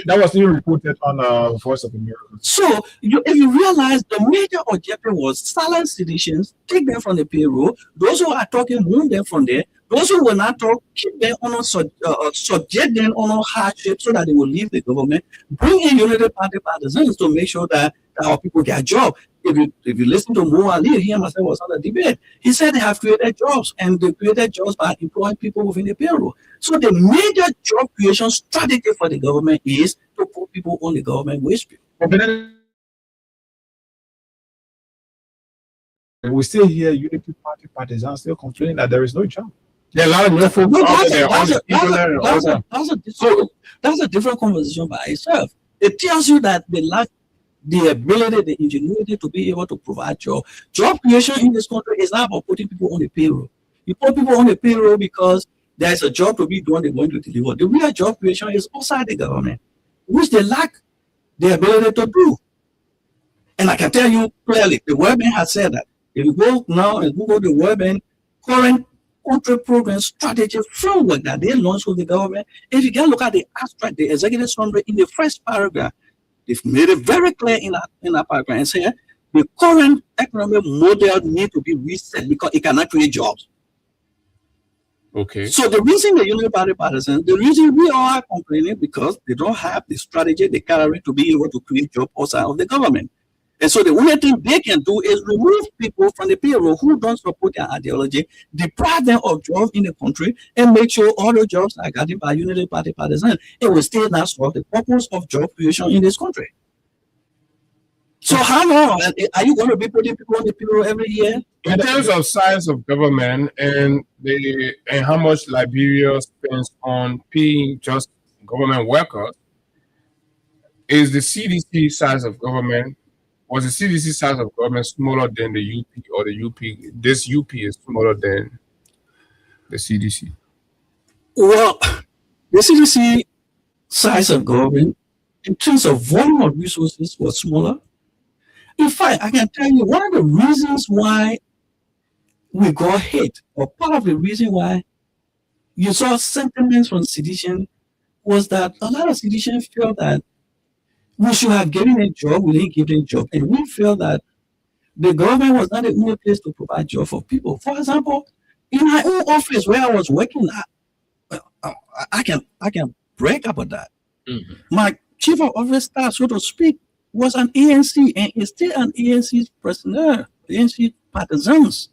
That was even reported on Voice of America. So if you realize the major objective was silence citizens, take them from the payroll. Those who are talking, move them from there. Those who will not talk, keep them on subject them on hardship so that they will leave the government. Bring in Unity Party partisans to make sure that our people get jobs. If you listen to Mo Ali, he himself was on the debate. He said they have created jobs, and they created jobs by employing people within the payroll. So the major job creation strategy for the government is to put people on the government wage bill. But then we still hear Unity Party partisans still complaining that there is no job. There are a lot of young folks No, out there. that's a different conversation by itself. It tells you that they lack the ability, the ingenuity to be able to provide job. Job creation in this country is not about putting people on the payroll. You put people on the payroll because there's a job to be done, they're going to deliver. The real job creation is outside the government, which they lack the ability to do. And I can tell you clearly, the World Bank has said that. If you go now and Google the World Bank current country program strategy framework that they launched with the government, if you can look at the abstract, the executive summary in the first paragraph, they've made it very clear in that paragraph and say the current economic model needs to be reset because it cannot create jobs. Okay. So the reason the Unity Party partisans, the reason we are complaining because they don't have the strategy, the caliber to be able to create jobs outside of the government. And so the only thing they can do is remove people from the payroll who don't support their ideology, deprive them of jobs in the country, and make sure all the jobs are gotten by Unity Party partisans. It will still not solve the purpose of job creation in this country. So how long are you going to be putting people on the payroll every year? In terms of size of government and how much Liberia spends on paying just government workers, is the CDC size of government? Was the CDC size of government smaller than the UP, or the UP? This UP is smaller than the CDC. Well, the CDC size of government, in terms of volume of resources, was smaller. In fact, I can tell you one of the reasons why we got hit, or part of the reason why you saw sentiments from citizens, was that a lot of citizens felt that we should have given a job, we didn't give them a job. And we felt that the government was not the only place to provide job for people. For example, in my own office where I was working, I can brag about that. Mm-hmm. My chief of office staff, so to speak, was an ANC and is still an ANC personnel, ANC partisans.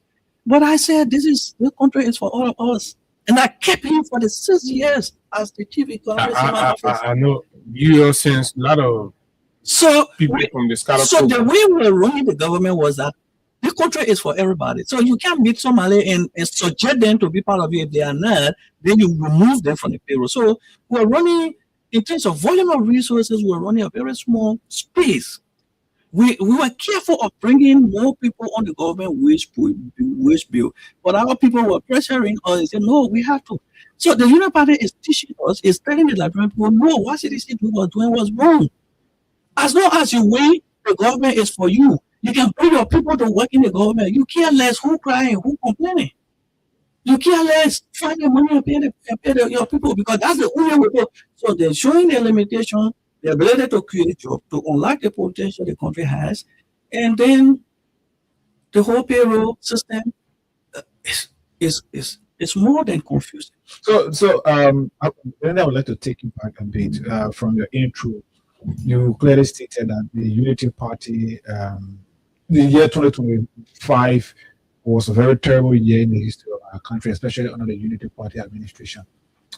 But I said, this country is for all of us. And I kept him for the 6 years as the chief economist in my office. I know you since a lot of people from the Scotland. So the way we were running the government was that the country is for everybody. So you can't meet somebody and suggest them to be part of it. If they are not, then you remove them from the payroll. So we're running, in terms of volume of resources, we're running a very small space. We were careful of bringing more people on the government wage bill, but our people were pressuring us and said, no, we have to. So the Unity Party is teaching us, is telling the Liberian people, no, what CDC was doing was wrong. As long as you wait, the government is for you. You can bring your people to work in the government. You care less who crying, who complaining. You care less find the money and pay your people, because that's the only way. So they're showing their limitation, the ability to create jobs, to unlock the potential the country has, and then the whole payroll system is more than confusing. So then I would like to take you back a bit from your intro. You clearly stated that the Unity Party, the year 2025 was a very terrible year in the history of our country, especially under the Unity Party administration.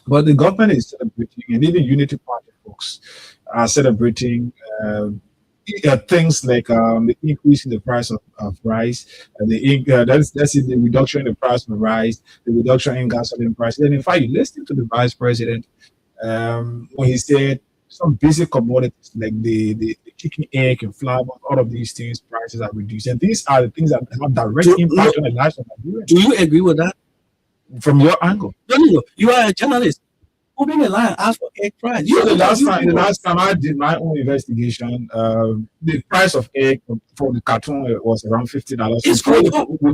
But the government is celebrating, and even Unity Party folks are celebrating things like the increase in the price of rice, and that's the reduction in the price of rice, the reduction in gasoline prices. And in fact, you listen to the vice president when he said some basic commodities like the chicken, egg, and flour, all of these things, prices are reduced. And these are the things that have direct impact on the lives of Nigerians. Do you agree with that? From your angle? No. You are a journalist. Open the line, ask for egg price. So the last time I did my own investigation, the price of egg for the carton was around $50.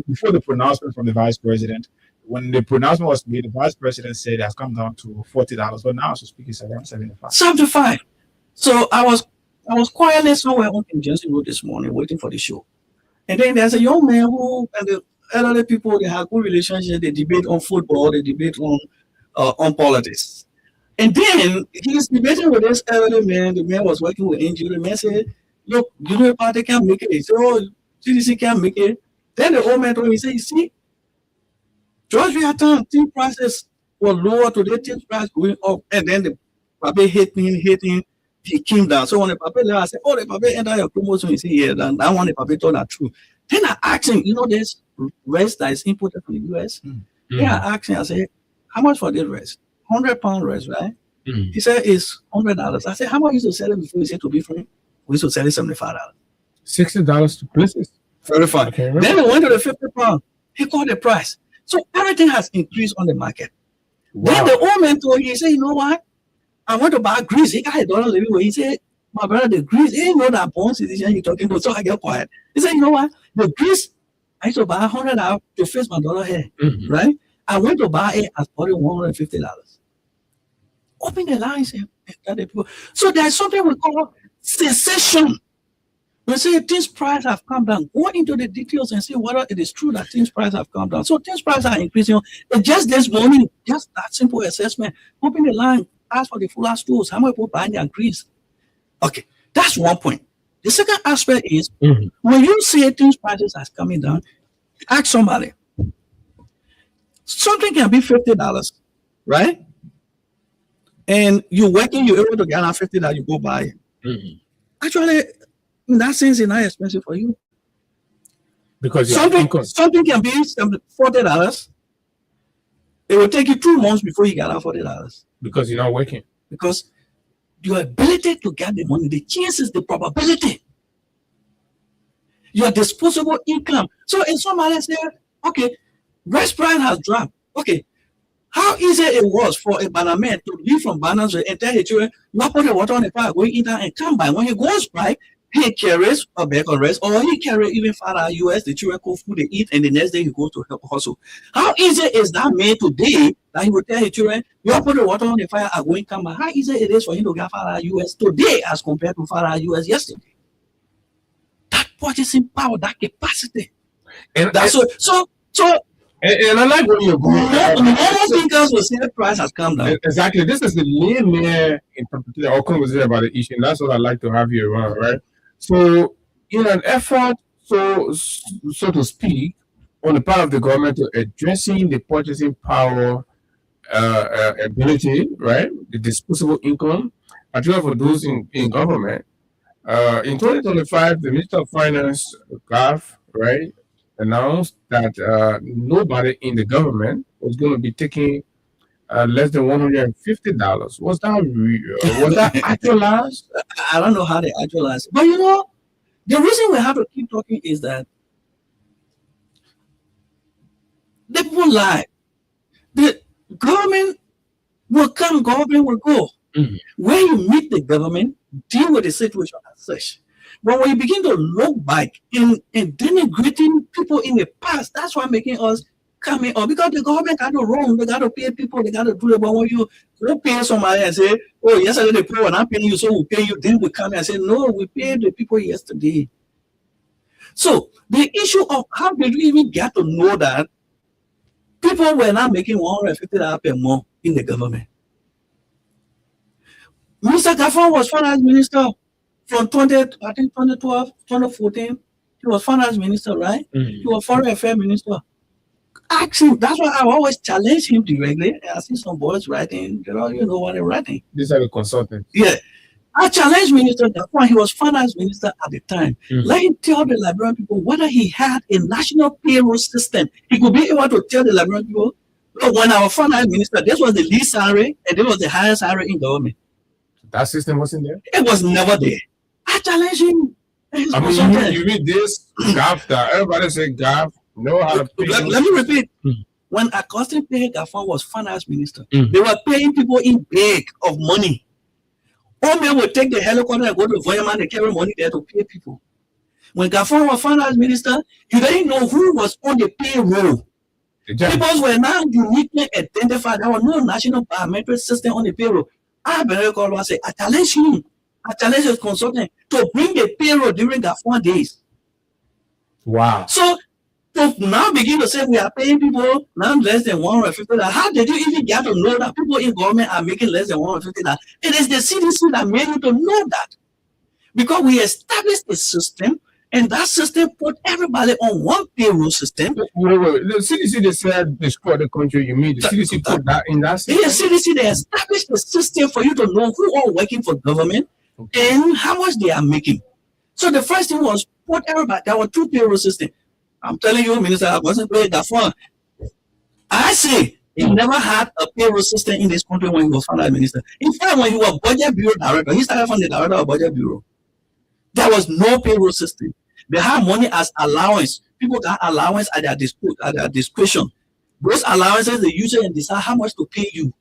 Before the pronouncement from the vice president. When the pronouncement was made, the vice president said it has come down to $40, but now, so speak, it's around $75. 75. So I was quietly somewhere on Johnson Road this morning waiting for the show. And then there's a young man who and the elderly people, they have good relationships, they debate on football, they debate on politics. And then he's debating with this elderly man. The man was working with NGO. The man said, look, you know, party can't make it. He said, oh, CDC can't make it. Then the old man told me, he said, you see, George Reatan, tea prices were lower today, tea price going up. And then the Pape hating, he came down. So when the Pape left, I said, oh, the Pape entered your promotion. He said, yeah, that one the Pape told that true. Then I asked him, you know, there's rice that is imported from the US. Then I asked him, I said, how much for this rice? £100 rice, right? He said it's $100. I said, how much you used to sell it before? He said, to be frank, we used to sell it $75. $60 to places. Very fine. Then we went to the £50. He called the price. So everything has increased on the market. Wow. Then the old man told me, he said, you know what? I want to buy grease. He got $1 living where he said, my brother, the grease, he didn't know that Bond citizen you're talking to. So I get quiet. He said, you know what? The grease, I used to buy $100 to fix my dollar hair, right? I went to buy it at $150. Open the lines and tell the people. So there's something we call cessation. We say things prices have come down. Go into the details and see whether it is true that things prices have come down. So things prices are increasing. And just this morning, just that simple assessment, open the line, ask for the fuller stores, how many people buying their grease. Okay, that's one point. The second aspect is when you say things prices are coming down, ask somebody. Something can be $50, right? And you're working, you're able to get out $50, you go buy it. Actually, in that sense, it's not expensive for you. Because something can be $40. It will take you 2 months before you get out $40. Because you're not working. Because your ability to get the money, the chances, the probability, your disposable income. So if somebody say, okay, rice price has dropped. Okay, how easy it was for a banana man to leave from bananas and tell his children, not put the water on the fire, go eat that and come by. When he goes by, he carries a bag of rice, or he carry even farther US, the children cook food, they eat, and the next day he goes to help hustle. How easy is that man today that he will tell his children, you put the water on the fire, I'm going to come by? How easy it is for him to get farther US today as compared to farther US yesterday? That purchasing power, that capacity. And that's so and I like where you're going. Most thinkers will say the price has come down. Exactly. This is the linear interpretation or conversation about the issue, and that's what I like to have you around, right? So, in an effort, so to speak, on the part of the government to addressing the purchasing power ability, right, the disposable income, particularly for those in government, in 2025, the Minister of Finance, Gav, right, announced that nobody in the government was going to be taking less than $150. Was that actualized? I don't know how they actualized. But you know, the reason we have to keep talking is that the people lie. The government will come, government will go. When you meet the government, deal with the situation as such. But when you begin to look back and denigrating people in the past, that's why making us coming up, because the government got to wrong, they got to pay people, they got to do it. But when you go pay somebody and say, oh, yesterday the people were not paying you, so we pay you, then we come and say, no, we paid the people yesterday. So the issue of how did we even get to know that people were not making $150 per month in the government? Mr. Gaffon was finance minister from 2012, 2014. He was finance minister, right? He was foreign affairs minister. Ask him. That's why I always challenge him directly. I see some boys writing, you know what they're writing. These are the consultants. Yeah. I challenged Minister Gaffon. He was finance minister at the time. Let him tell the Liberian people whether he had a national payroll system. He could be able to tell the Liberian people, look, when I was finance minister, this was the least salary and this was the highest salary in government. That system wasn't there? It was never there. I challenge him. I mean, you read this, Gaff, that everybody say Gaff, know how to pay. Let me repeat. When Augustine Gaffon was finance minister, they were paying people in bag of money. All men would take the helicopter and go to Voyaman and carry money there to pay people. When Gaffon was finance minister, he didn't know who was on the payroll. People were now uniquely identified. There was no national biometric system on the payroll. I challenge him. I challenge the consultant to bring the payroll during the 4 days. Wow. So to now begin to say we are paying people now less than $150. How did you even get to know that people in government are making less than $150? It is the CDC that made you to know that. Because we established a system, and that system put everybody on one payroll system. Wait. The CDC, they said destroy the country. You mean the CDC put that in that system? The CDC, they established a system for you to know who are working for government and how much they are making. So the first thing was put everybody. There were 2 payroll systems. I'm telling you, Minister, I wasn't paying that far. I say he never had a payroll system in this country when he was finance minister. In fact, when he was budget bureau director, he started from the director of budget bureau. There was no payroll system. They had money as allowance. People got allowance at their discretion. Those allowances, they use it and decide how much to pay you.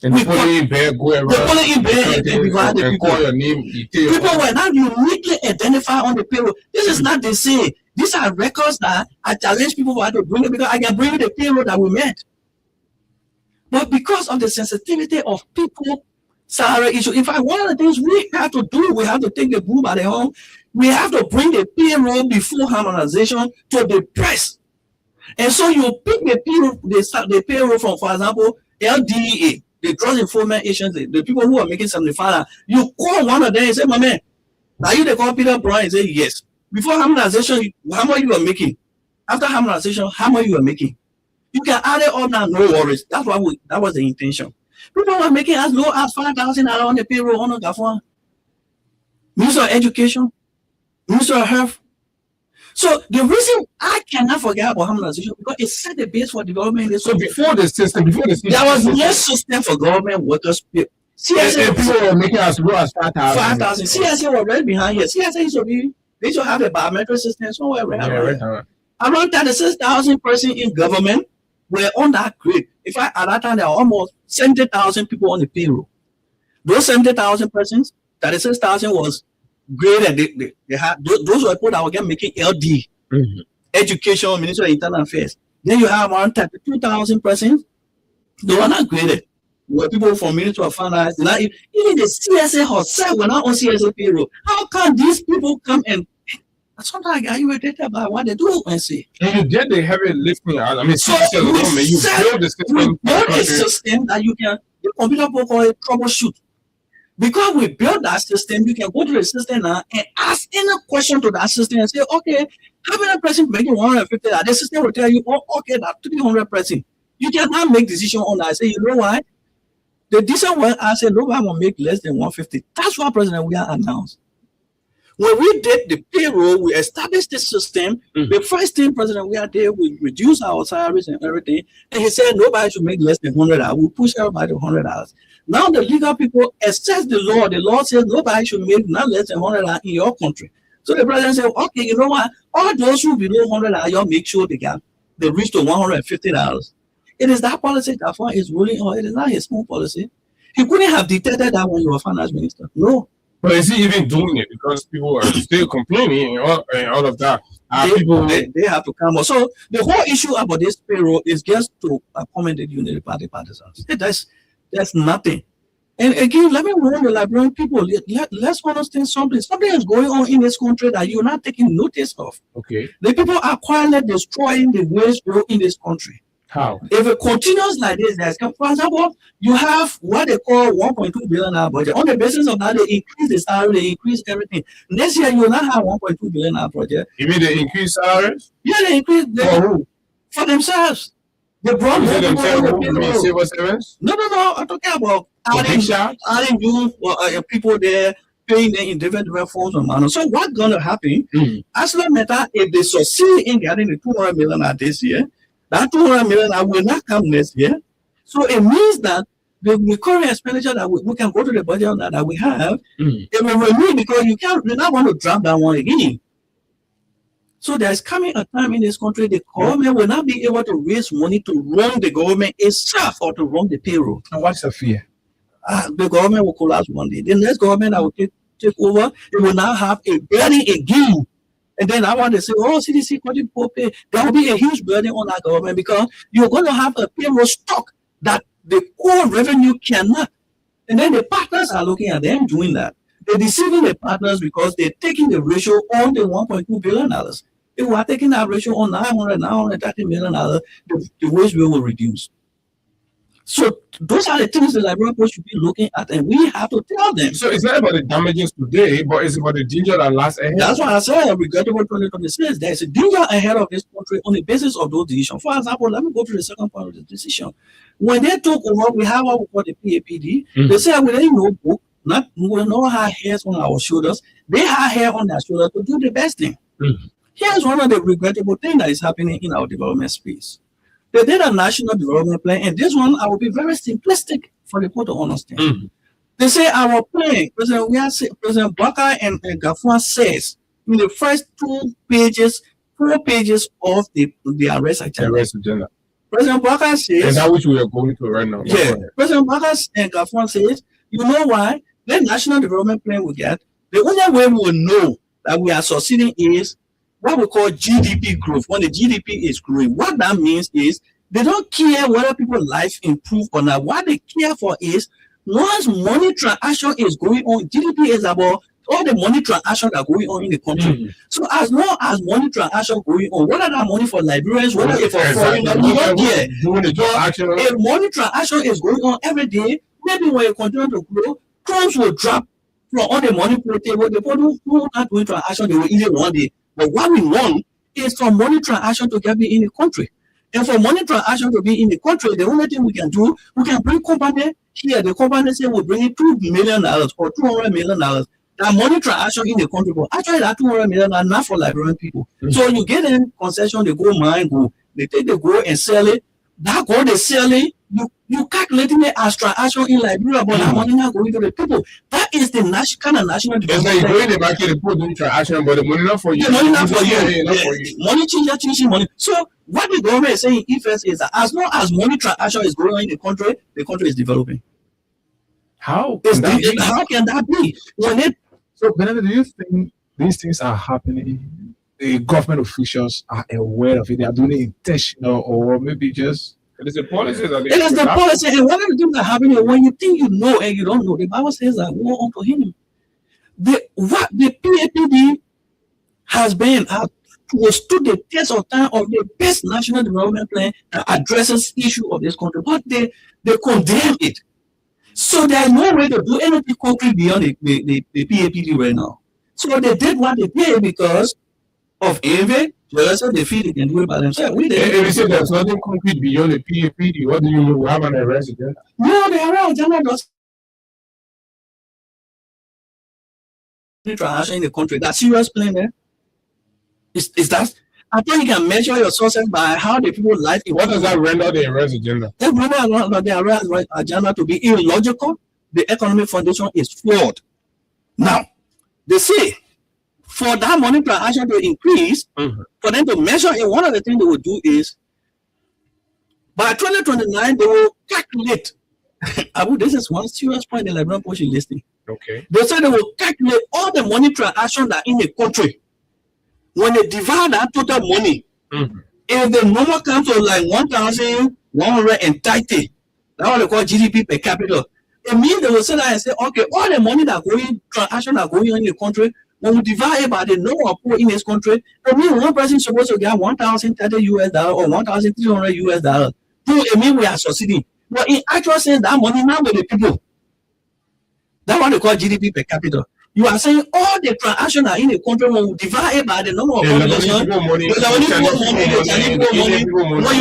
And they put it in bed, go around. They put it in bed and divide the people. Call your name. People were not uniquely identified on the payroll. This is not the same. These are records that I challenge people to bring it because I can bring you the payroll that we met. But because of the sensitivity of people, salary issue, in fact, one of the things we have to do, we have to take the bull by the horn. We have to bring the payroll before harmonization to the press. And so you pick the payroll from, for example, LDA, the Trust Information Agency, the people who are making $75. You call one of them and say, my man, are you the call Peter Brown? And say, yes. Before harmonization, how much you are making? After harmonization, how much you are making? You can add it up now, no worries. That was the intention. People were making as low as $5,000 on the payroll on the Gafwan. Minister of Education, Minister of Health. So the reason I cannot forget about harmonization because it set the base for development. So before the system, there was no system for government workers. CSA people were making as low as 5,000. CSA were right behind here. CSA they should have a biometric system somewhere. Around 36,000 persons in government were on that grade. In fact, at that time, there were almost 70,000 people on the payroll. Those 70,000 persons, 36,000 was graded. They had those were people that were making LD, Education, Ministry of Internal Affairs. Then you have around 32,000 persons. They were not graded. Were people from Ministry of Finance. Even the CSA herself were not on CSA payroll. How can these people come and sometimes I get irritated by what they do and say. And you did the heavy lifting. I mean, so you build the system. We build a system that you can, the computer program troubleshoot. Because we build that system, you can go to the system now and ask any question to that system and say, okay, how many person making 150? The system will tell you, oh, okay, that's 300 person. You cannot make decision on that. I say, you know why? The decision when I said nobody will make less than 150. That's what President Weah announced. When we did the payroll, we established the system. The first thing President Weah did, we reduced our salaries and everything. And he said nobody should make less than $100. We push everybody to $100. Now the legal people assess the law. The law says nobody should make not less than $100 in your country. So the president said, okay, you know what? All those who below $100, y'all make sure they reach to $150. It is that policy that is ruling on. It is not his own policy. He couldn't have dictated that when you were finance minister. No. But is he even doing it? Because people are still complaining and all of that. They have to come up. So the whole issue about this payroll is just to accommodate unity party partisans. That's nothing. And again, let me warn the Liberian people, let's understand something. Something is going on in this country that you're not taking notice of. Okay. The people are quietly destroying the wage bill in this country. How? If it continues like this, for example, you have what they call $1.2 billion budget. On the basis of that, they increase the salary, they increase everything. Next year, you will not have $1.2 billion project. You mean they increase salaries? Yeah, they increase for themselves. They brought more people. Civil servants? No. I'm talking about adding new people there, paying them in different forms of money. So what's going to happen? As long as if they succeed in getting the $200 million this year, that $200 million will not come next year. So it means that the recurring expenditure that we can go to the budget that we have, it will remain because you not want to drop that one again. So there's coming a time in this country the government will not be able to raise money to run the government itself or to run the payroll. And what's the fear? The government will collapse one day. The next government that will take over, it will now have a burden again. And then I want to say, oh, CDC, there will be a huge burden on our government because you're going to have a payroll stock that the core revenue cannot. And then the partners are looking at them doing that. They're deceiving the partners because they're taking the ratio on the $1.2 billion. If we are taking that ratio on $930 million, the wage bill will reduce. So those are the things the Liberian Post should be looking at, and we have to tell them. So it's not about the damages today, but it's about the danger that lasts ahead. That's why I said regrettable 2026. There is a danger ahead of this country on the basis of those decisions. For example, let me go to the second part of the decision. When they took over, we have what we call the PAPD. They said we didn't know book, we don't have hairs on our shoulders. They have hair on their shoulders to do the best thing. Here's one of the regrettable things that is happening in our development space. They did a national development plan, and this one I will be very simplistic for the people to understand. They say our plan, President Baka and Gafwan says in the first 4 pages of the arrest agenda. President Baka says, and that which we are going to right now. Yeah, President Baka and Gafwan says, you know why? The national development plan we get, the only way we will know that we are succeeding is what we call GDP growth. When the GDP is growing, what that means is they don't care whether people's life improve or not. What they care for is once money transaction is going on, GDP is about all the money transactions that are going on in the country. So as long as money transaction going on, whether that money for Liberians, whether it's for foreigners, we don't care. If money transaction is going on every day, maybe when you continue to grow, crumbs will drop from all the money pool table. The people who are doing transaction, they will eat it one day. But what we want is for money transaction to get me in the country. And for money transaction to be in the country, the only thing we can do, we can bring company here. The company say we'll bring in $2 million or $200 million. That money transaction in the country, but actually that $200 million are not for Liberian people. So you get in concession, they go mine, they take the gold and sell it. That gold they sell it, you calculating it as transaction in Liberia, but that money not going to the people. That is the kind of national development. It's like going in the market, the people doing transaction, but the money not for you. The money not for you. Money changing money. So what the government is saying in effect is that as long as money transaction is going on in the country is developing. How can that be? So, Benedict, do you think these things are happening? The government officials are aware of it. They are doing it intentional, or maybe just it is the policy that it is the policy. And one of the things that happen when you think you know and you don't know, the Bible says that woe unto him. The PAPD has been stood the test of time of the best national development plan that addresses issue of this country, but they condemn it. So there's no way to do anything concrete beyond the PAPD right now. So they did what they did because of envy, jealousy. They feel they can do it by themselves. If you say there's nothing concrete beyond the PAPD, what do you mean we have an arrest agenda? No, the arrest agenda does transaction in the country. That serious plan there. Is that? I think you can measure your success by how the people life. What does that render the arrest agenda? That render the arrest agenda to be illogical. The economic foundation is flawed. Now, they say for that money transaction to increase, for them to measure it, one of the things they will do is by 2029 they will calculate. This is one serious point in the Liberian Post listing. Okay. They say they will calculate all the money transactions that are in the country. When they divide that total money, if the number comes to like 1,130, that's what they call GDP per capita. It means they will say that and say, okay, all the money that going transaction that going on in the country, when we divide it by the number of people in this country, it means one person is supposed to get $1,030 or $1,300. So it means we are succeeding. But in actual sense, that money now with the people. That's what they call GDP per capita. You are saying all the transactions are in the country when we divide it by the number of population. When you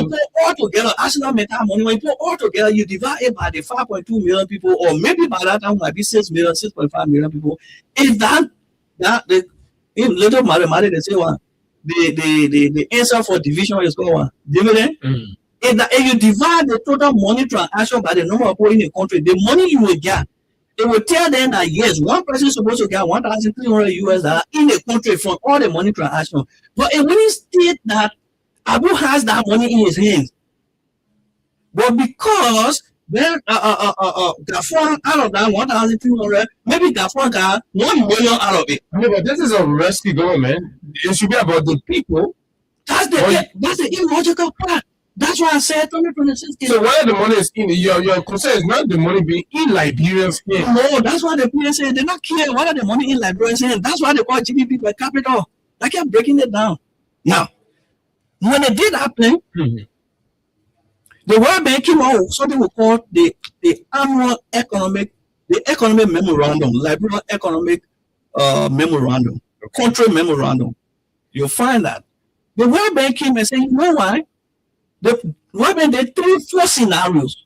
put all together, Arsenal Metal money, when you put all together, you divide it by the 5.2 million people, or maybe by that time might be 6 million, 6.5 million people. If in little mathematics, they say the answer for division is called dividend. If you divide the total money transaction by the number of people in the country, the money you will get, it will tell them that yes, one person is supposed to get $1,300 in the country from all the money transactions. But it wouldn't state that Abu has that money in his hands. But because then Gafwan out of that 1,300, maybe Gafwan got 1 million out of it. No, but this is a risky government. It should be about the people. That's the illogical part. That's why I said 2026. So where the money is in, your concern is not the money being in Liberia's hand. No, that's why the people say they not care whether the money in Liberia's hand. That's why they call GDP per capita. I kept breaking it down. Now, when they did that thing, the World Bank came out with something we call the annual economic memorandum, Liberia economic memorandum, country memorandum. You'll find that the World Bank came and said, you know why? The World Bank did 4 scenarios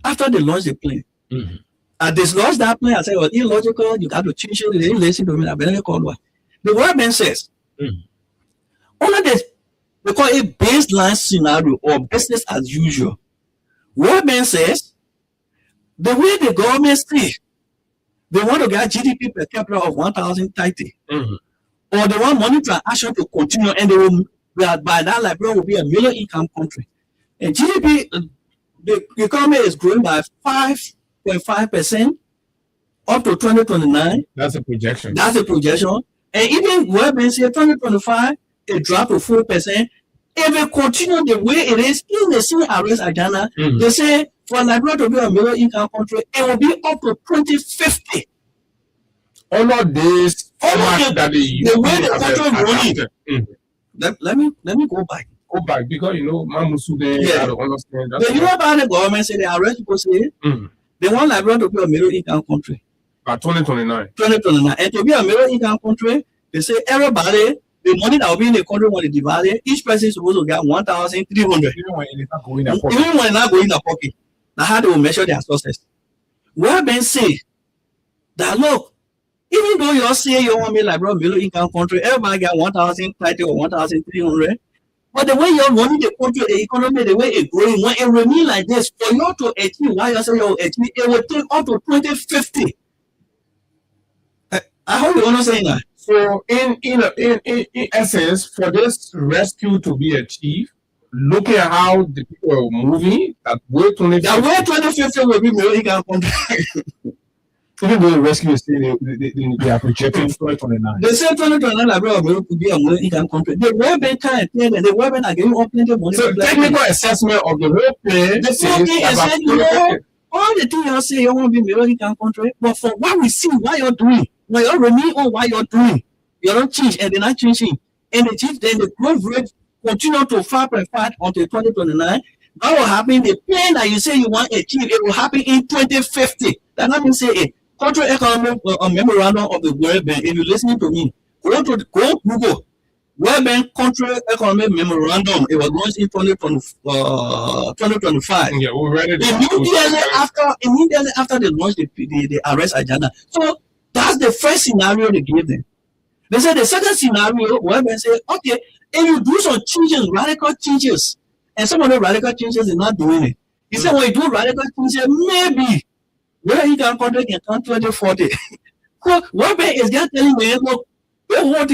after they launched the plan. And they launched that plan. I said, well, illogical, you got to change it. They didn't listen to me. I better call one. The World Bank says, under this, we call it baseline scenario or business as usual. World Bank says, the way the government say they want to get GDP per capita of 1,030, or they want money transaction to continue, and they will, by that Liberia will be a middle income country. And GDP, the economy is growing by 5.5% up to 2029. That's a projection. That's a projection. And even World Bank say 2025, it dropped to 4%. If it continue the way it is in the same arrest agenda, they say for Liberia to be a middle income country, it will be up to 2050. All of this that the way the country running. Let me go back. Go back because Mamusu I don't understand that. The European government say the arrest people say they want Liberia to be a middle income country. By 2029. 2029. And to be a middle income country, they say everybody, the money that will be in the country when they divide it, each person is supposed to get 1,300. Even when it's not going in their pocket. Even when it's not going in their pocket. Now how they will measure their success. World Bank say that look, even though you say you want me like a middle income country, everybody get 1,030 or 1,300. But the way you're running the country, the economy, the way it's growing, when it remain like this, for you to achieve, why you say you achieve, it will take up to 2050. I hope you understand that. So in essence, for this rescue to be achieved, looking at how the people are moving, that way 2050 will be middle income country. Even though the rescue is still they are projecting 2029. They say 2029 Liberia will be a middle income country. The World Bank can't tell them. The World Bank are giving up plenty of money. So technical assessment of the whole plan. The same thing is said, all the things you say you want to be middle income country, but for what we see, what you're doing, when you remain on what you're doing, you don't change, and they're not changing. And the growth rate continue to 5.5 until 2029. That will happen. The plan that you say you want to achieve, it will happen in 2050. That not mean say it. Country economic memorandum of the World Bank. If you're listening to me, go Google World Bank country economic memorandum. It was launched in 2025. Yeah, we read it. Immediately after they launched the arrest agenda. So that's the first scenario they gave them. They said the second scenario, World Bank said, okay, if you do some changes, radical changes, and some of the radical changes are not doing it. He said, when you do radical changes, maybe where he can country can come 2040. So World Bank is just telling me, look, what World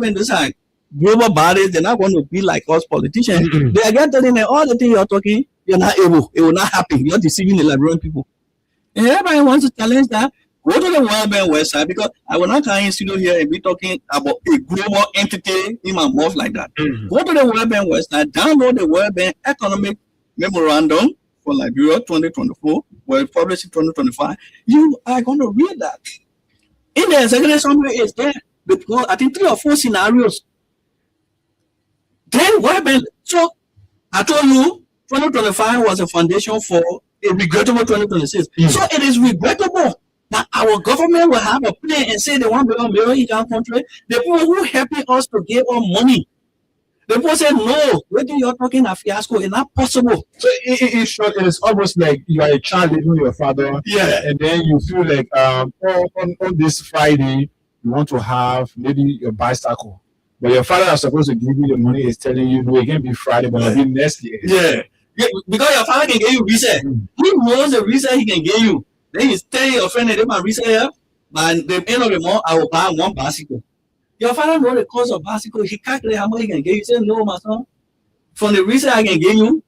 Bank decide global bodies, they're not going to be like us politicians. They are just telling me all the things you're talking, you're not able, it will not happen. You're deceiving the Liberian people. And everybody wants to challenge that. Go to the World Bank website because I will not come in studio here and be talking about a global entity in my mouth like that. Go to the World Bank website, download the World Bank Economic Memorandum for Liberia 2024, where published in 2025. You are going to read that. In the executive summary is there, because I think 3 or 4 scenarios. Then World Bank, so I told you 2025 was a foundation for a regrettable 2026. So it is regrettable that our government will have a plan and say they want to be a middle income country. The people who helping us to give us money, the people say no. What you're talking a fiasco? It's not possible. So in short, it's almost like you are a child living with your father. Yeah. And then you feel like on this Friday you want to have maybe your bicycle, but your father is supposed to give you the money. Is telling you no, it can't be Friday, but it'll be next year. Yeah, because your father can give you reset. He knows the reset he can give you. Then you tell your friend that they might reset here. By the end of the month, I will buy 1 bicycle. Your father knows the cost of bicycle. He calculates how much he can give you. He said, no, my son. From the reset I can give you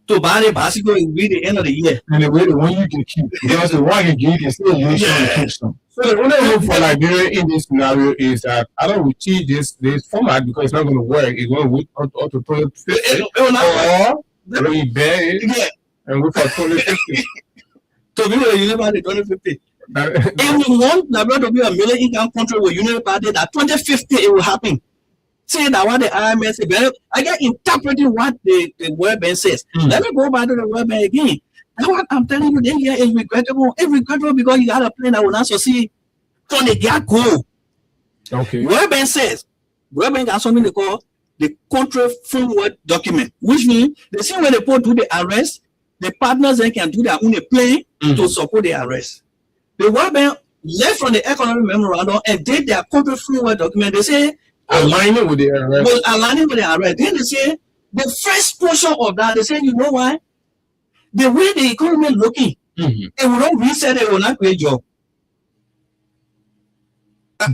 to buy the bicycle will be the end of the year. And the way the one you can keep, because the one you give is still you should keep some. So the only hope for Liberia in this scenario is that I don't will change this format because it's not going to work. It's going to wait up to 2050, or we bear it and wait for 2050. To be a unit by the 2050. If we want Liberia to be a middle income country with unit by the 2050, it will happen. Say that what the IMF says, I get interpreting what the World Bank says. Let me go back to the World Bank again. That's what I'm telling you. This year is regrettable. It's regrettable because you got a plan that will not succeed from the get-go. Okay. World Bank says, World Bank has something they call the country framework document, which means the same way they put to the arrest, the partners then can do their own plan to support the arrest. The World Bank left from the economic memorandum and did their country framework document. They say, aligning with the arrest. Aligning with the arrest. Then they say, the first portion of that, they say, you know why? The way the economy is looking, it will not reset, it will not create job.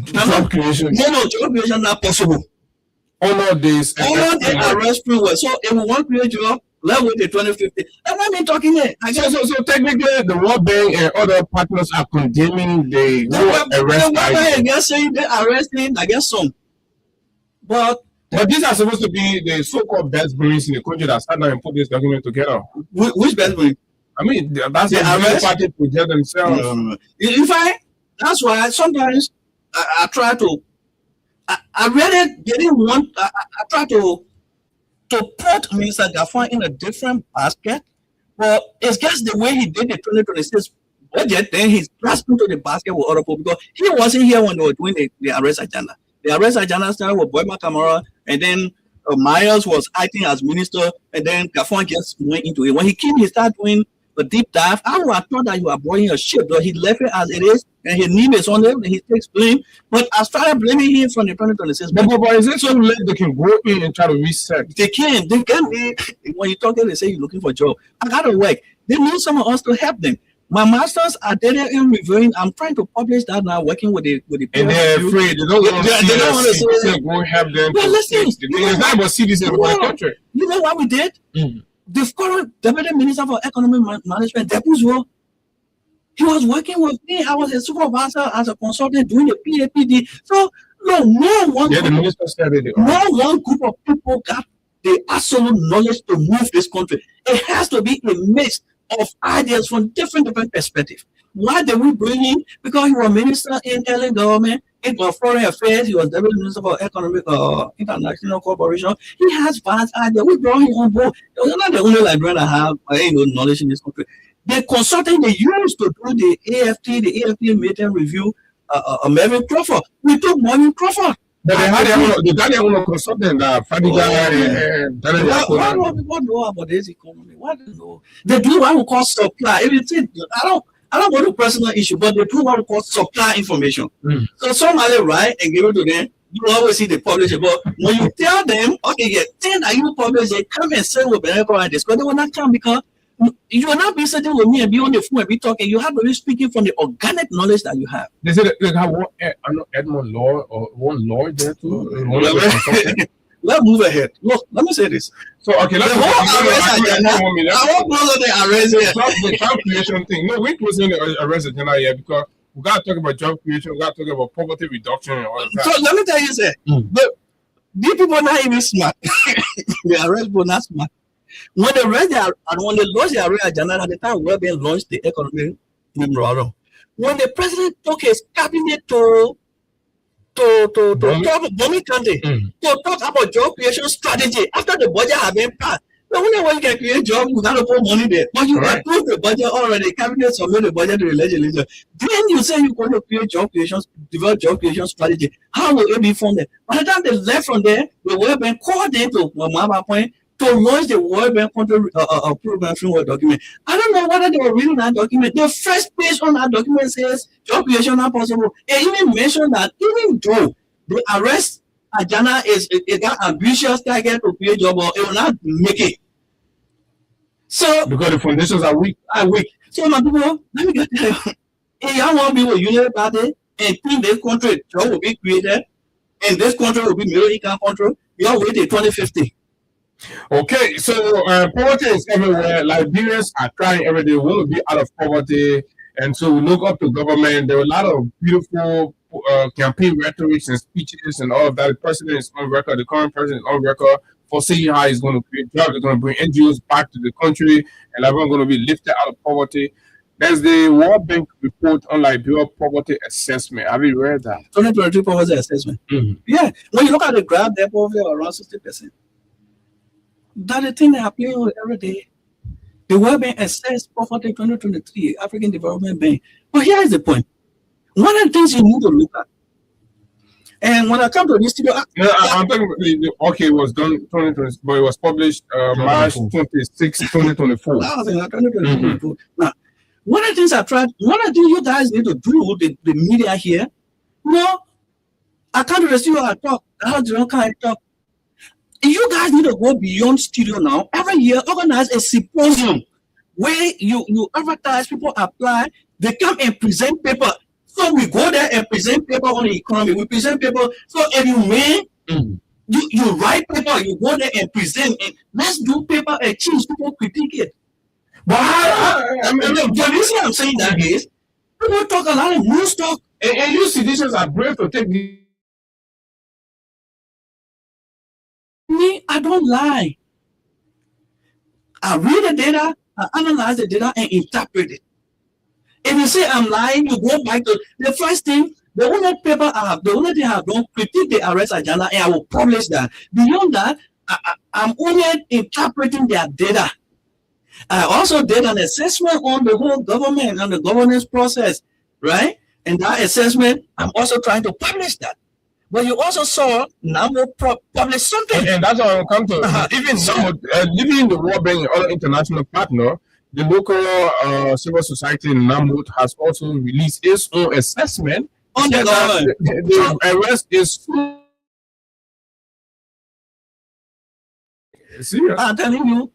Job creation. No, job creation not possible. All this. All the arrest framework. So if we want to create job, let's wait till 2050. That's what I'm talking here. So technically, the World Bank and other partners are condemning the arrest. The World Bank is saying they arresting, I guess some. But these are supposed to be the so-called best brains in the country that sat down and put this document together. Which best brain? I mean, that's the arrest party project themselves. In fact, that's why sometimes I try to. I really didn't want. I try to put Mr. Gaffon in a different basket, but it's just the way he did the 2026 budget. Then he's thrust into the basket with other people because he wasn't here when they were doing the arrest agenda. The arrest agenda started with Boyma Kamara, and then Myers was acting as minister, and then Gaffon just went into it. When he came, he started doing a deep dive. I would have thought that you are boarding a ship, but he left it as it is, and his name is on it, and he takes blame. But I started blaming him from the 2026. But is it so late they can go in and try to reset? They can be. When you talk to them, they say you're looking for a job. I got to work. They need someone else to help them. My masters are there in reviewing. I'm trying to publish that now, working with the and they're afraid. They don't want to see go help them. Well, listen, it's not about citizens of the country. You know what we did? The current deputy minister for economic management, Depuzo, he was working with me. I was a supervisor as a consultant doing the PAPD. So no one group of people got the absolute knowledge to move this country. It has to be a mix of ideas from different perspectives. Why did we bring him? Because he was minister in LA government, it was foreign affairs, he was deputy minister for economic international cooperation. He has vast ideas. We brought him on board. He was not the only librarian that have knowledge in this country. The consultant they used to do the AFT meeting review, Mervyn Crawford. We took Mervyn Crawford. But they had their own consultant, Fadiga and what people know about this economy? What do they know? They do what we call supply. If you think, I don't want to personal issue, but they do what we call supply information. So somebody write and give it to them. You always see the publisher, but when you tell them, okay, thing that you publish, they come and say with Beneko and discuss, they will not come because you will not be sitting with me and be on the phone and be talking. You have to be speaking from the organic knowledge that you have. They say they have one Edmund Law or one Law there too. Let's move ahead. Look, let me say this. So okay, let's the whole arrest agenda. I won't close the arrest here. The job creation thing. No, we closing the arrest agenda here because we gotta talk about job creation. We gotta talk about poverty reduction and all that. So let me tell you, sir. These people not even smart. The arrest people not smart. When they launched the arrest agenda at the time, World Bank launched the economic memorandum. When the president took his cabinet to Bomi County to talk about job creation strategy after the budget had been passed. The only way you can create jobs, you got to put money there. But you approved the budget already, cabinet submitted the budget to the legislature. Then you say you're going to create job creation, develop job creation strategy. How will it be funded? By the time they left from there, the World Bank called them to Mama Point to launch the World Bank country program framework document. I don't know whether they were reading that document. The first page on that document says job creation not possible. It even mentioned that even though the arrest agenda is it got ambitious target to create job, but it will not make it. So because the foundations are weak. So my people, let me get there. If y'all want to be with United Party and think this country job will be created and this country will be middle income country, y'all wait till 2050. Okay, so poverty is everywhere. Liberians are crying every day. We want to be out of poverty, and so we look up to government. There were a lot of beautiful campaign rhetorics and speeches and all of that. The president is on record. The current president is on record for saying how he's going to create jobs, he's going to bring NGOs back to the country, and everyone's going to be lifted out of poverty. There's the World Bank report on Liberia poverty assessment. Have you read that? 2022 poverty assessment. Mhm. Yeah, when you look at the graph, they're poverty around 60%. That's the thing that happens every day. The World Bank assessed poverty 2023, African Development Bank. But here is the point. One of the things you need to look at, and when I come to this studio, No, I'm talking about okay, it was done 2020, but it was published March 26, 2024. I was in 2024. Now, one of the things one of the things you guys need to do, the media here, I come to the studio, I talk, how do you kind of talk? You guys need to go beyond studio now. Every year, organize a symposium where you advertise, people apply, they come and present paper. So we go there and present paper on the economy. We present paper. So if you win, you write paper, you go there and present. And let's do paper exchange. People critique it. But the reason I'm saying that is people talk a lot of new stuff. And you citizens are brave to take the. Me, I don't lie. I read the data, I analyze the data, and interpret it. If you say I'm lying, you go back to the first thing. The only paper I have, the only thing I have done, critique the arrest agenda, and I will publish that. Beyond that, I'm only interpreting their data. I also did an assessment on the whole government and the governance process, right? And that assessment, I'm also trying to publish that. But you also saw NAMO publish something. And that's how I come to even some living the World Bank and other international partner, the local civil society in Namut has also released its own assessment on the government. The arrest is serious. I'm telling you,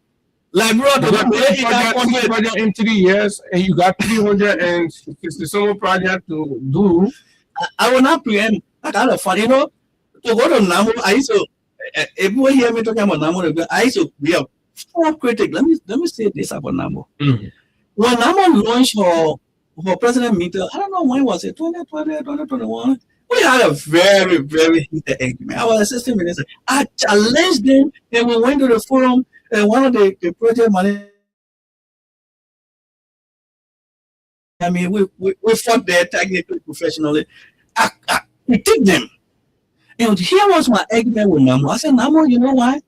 like bro, the project in 3 years, and you got 360 some project to do. I will not preempt. I got a fun, to go to NAMO. I used to, if you hear me talking about NAMO, I used to be a full critic. Let me say this about NAMO. Mm-hmm. When NAMO launched her president meeting, I don't know when was it, 2020, 2021. We had a very, very heated argument. I was assistant minister. I challenged them, and we went to the forum, and one of the project managers, I mean, we fought there technically, professionally. I critique them. And here was my argument with NAMO. I said, NAMO, you know why?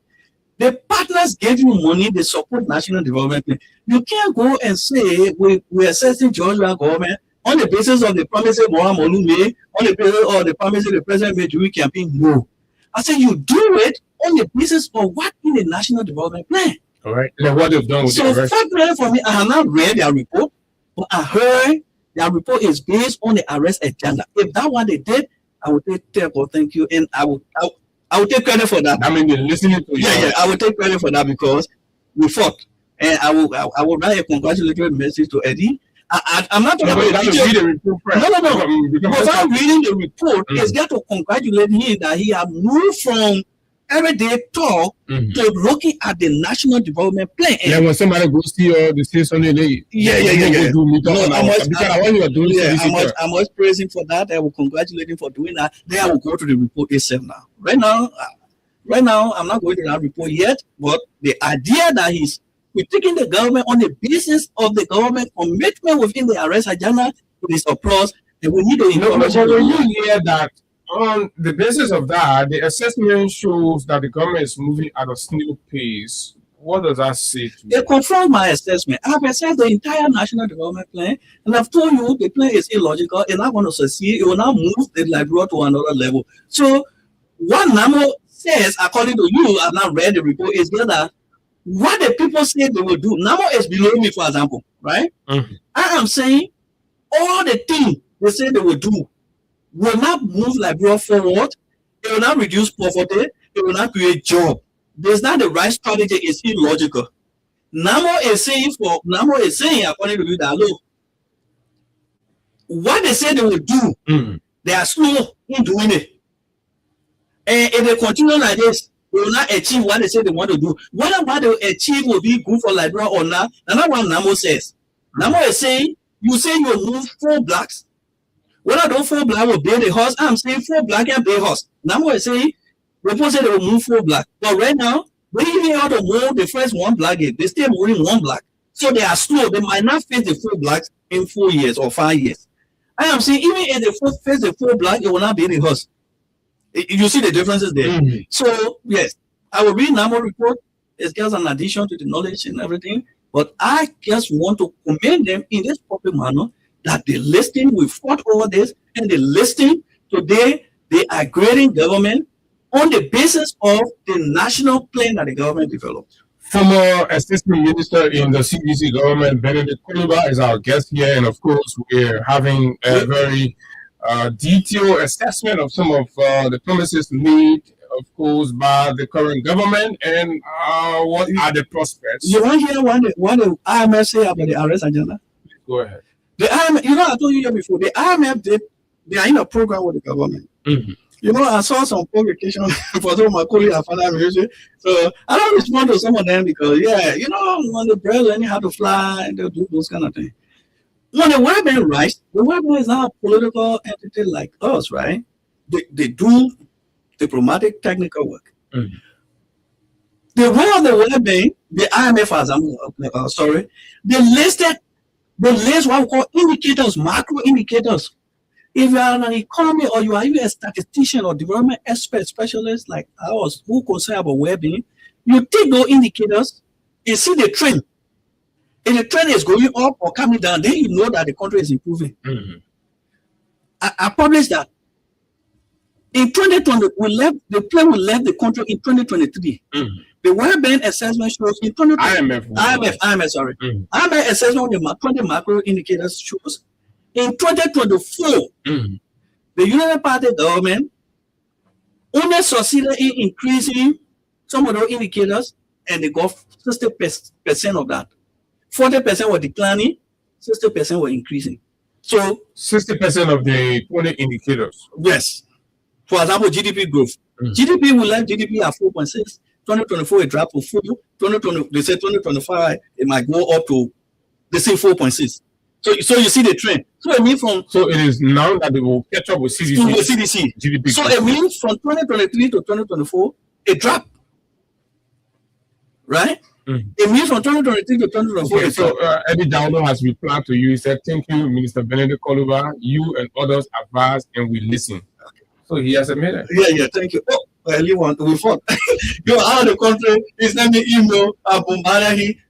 The partners gave you money, they support national development. You can't go and say we're assessing Georgia government on the basis of the promises Mohamed Molu made, on the basis of the promises the president made during campaign. No. I said you do it on the basis of what in the national development plan. All right. And what they've done with so fortunately for me, I have not read their report, but I heard their report is based on the arrest agenda. If that what they did, I would take thank you, and I would take credit for that. I mean, you're listening to you. Yeah, I will take credit for that because we fought, and I will write a congratulatory message to Eddie. I'm not talking about read the report first. No. Because I'm reading the report, it's got to congratulate him that he has moved from everyday talk to looking at the national development plan. Yeah, when somebody goes to you, they say something like, I must praise him for that. I will congratulate him for doing that. Then I will go to the report itself now. Right now, I'm not going to that report yet, but the idea that we're taking the government on the basis of the government commitment within the arrest agenda is applause, and we need to encourage. But when you hear that, on the basis of that, the assessment shows that the government is moving at a snail pace. What does that say to you? It confirms my assessment. I have assessed the entire national development plan, and I've told you the plan is illogical and not going to succeed. It will now move the Liberia to another level. So, what NAMO says, according to you, I've not read the report, is that what the people say they will do. NAMO is below me, for example, right? I am saying all the things they say they will do will not move Liberia forward. It will not reduce poverty. It will not create jobs. There's not the right strategy. It's illogical. NAMO is saying, according to you, that look, what they say they will do, they are slow in doing it. And if they continue like this, they will not achieve what they say they want to do. Whether what they achieve will be good for Liberia or not, that's what Namo says. Namo is saying, you say you move 4 blacks. Whether those 4 blacks will build a house, I'm saying 4 blacks can build a house. Namo is saying, people say they will move 4 blacks. But right now, they even out to move the first 1 black, they still moving 1 black. So they are slow. They might not face the 4 blacks in 4 years or 5 years. I am saying, even if they face the 4 blacks, it will not be in a house. You see the differences there. So, yes, I will read Namo report. It's just an addition to the knowledge and everything. But I just want to commend them in this proper manner that they listening, we fought over this, and they listening. Today, they are grading government on the basis of the national plan that the government developed. Former Assistant Minister in the CDC government, Benedict Kuluba, is our guest here. And of course, we're having a very detailed assessment of some of the promises made, of course, by the current government and what are the prospects. You want to hear what the IMF say about the arrest agenda? Go ahead. The IMF, you know, I told you here before, the IMF, they are in a program with the government. You know, I saw some publication for some of my colleagues at Father Music. So I don't respond to some of them because, yeah, you know, when the president had to fly, they'll do those kind of things. When the World Bank writes, the World Bank is not a political entity like us, right? They do diplomatic technical work. The way of the World Bank, the IMF, they list what we call indicators, macro indicators. If you are an economy or you are even a statistician or development expert specialist like ours who concern about well-being, you take those indicators and see the trend. If the trend is going up or coming down, then you know that the country is improving. I published that. In 2020, the plan will left the country in 2023. The World Bank assessment shows in 2020, IMF assessment on the 20 macro indicators shows in 2024, the Union Party government only succeeded in increasing some of those indicators, and they got 60% of that. 40% were declining, 60% were increasing. So 60% of the 20 indicators. Yes. For example, GDP growth. GDP will let GDP at 4.6. 2024 it dropped to 4. 2020, they say 2025 it might go up to, they say 4.6. So you see the trend. So it means so it is now that they will catch up with CDC. GDP. So it means from 2023 to 2024 it dropped. Right? It means from 2023 to 2024. Okay, so Eddie Downo has replied to you. He said, "Thank you, Minister Benedict Kuluba. You and others advise and we listen." So he has admitted. Yeah, thank you. Oh, well, you want to be fought. You're out of the country. He sent me email.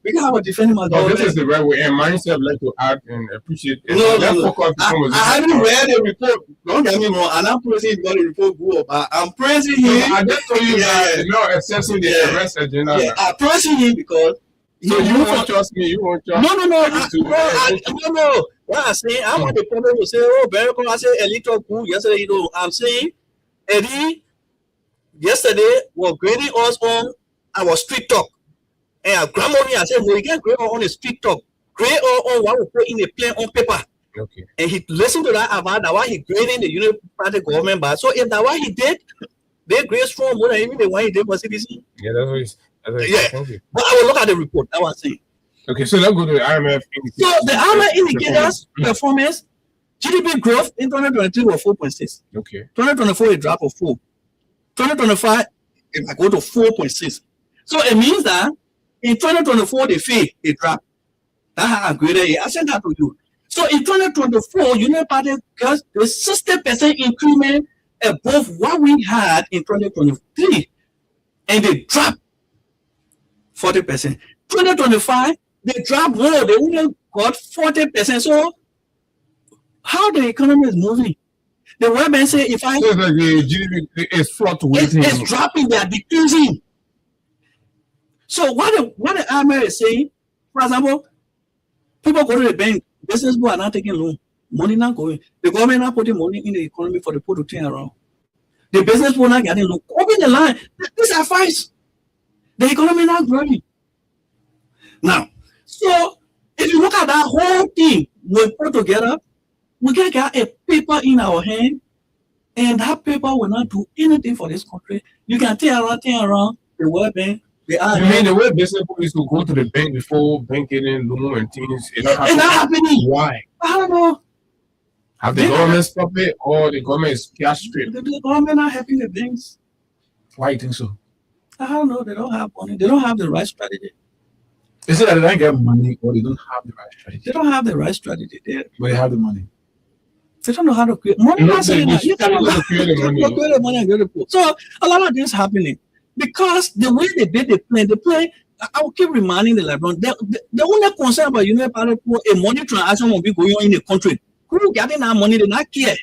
We can have a defending my this is the right way. And myself like to add and appreciate it. No. I haven't read the report. Don't get me wrong. I'm not praising because the report grew up. I'm praising him. I just told you that you're not assessing the arrest agenda. Yeah, I'm praising him because. So you won't trust me. You won't trust. No. What I say, I want the problem to say, oh, Bericon, I say electoral coup yesterday. You know, I'm saying, Eddie, yesterday was grading us on our street talk. And our grandmother, I said, no, you can't grade on the street talk. Grade on what we put in the plan on paper. Okay. And he listened to that about that why he grading the Union Party government back. So if that what he did, they grade strong more than even the one he did for CDC. Yeah, that's what he's. Thank you. But I will look at the report. That was saying. Okay, so let's go to the IMF indicators. So the IMF indicators performance, GDP growth in 2023 was 4.6. Okay. 2024 it dropped of 4. 2025 it might go to 4.6. So it means that in 2024 the fee it dropped. That had a graded. I sent that to you. So in 2024, Union Party got the 60% increment above what we had in 2023, and they dropped 40%. 2025, they dropped more. They only got 40%. So how the economy is moving? The World Bank say if I so it's like the GDP is fluctuating. It's dropping. They are decreasing. So what the IMF is saying, for example, people go to the bank, business people are not taking loan, money not going. The government not putting money in the economy for the people to turn around. The business people not getting loan. Open the line. These are fights. The economy not growing. Now, so if you look at that whole thing we put together, we can get a paper in our hand And that paper will not do anything for this country. You can turn around the World Bank, the You mean IMF. the way business people used to go to the bank before bank getting loan and things? It's not It's not happening. Why? I don't know. Have the government stopped it, or the government is cash straight? The government not helping the banks. Why you think so? I don't know. They don't have money. They don't have the right strategy. Is it that they don't get money or they don't have the right strategy? They don't have the right strategy. But they have the money. They don't know how to create money. No, Not saying they that. You tell you cannot how to create the money. create the money and get the poor. So a lot of things happening because the way they did the plan. I will keep reminding the Lebron. The only concern about United Party a money transaction will be going on in the country. Who getting that money? They not care.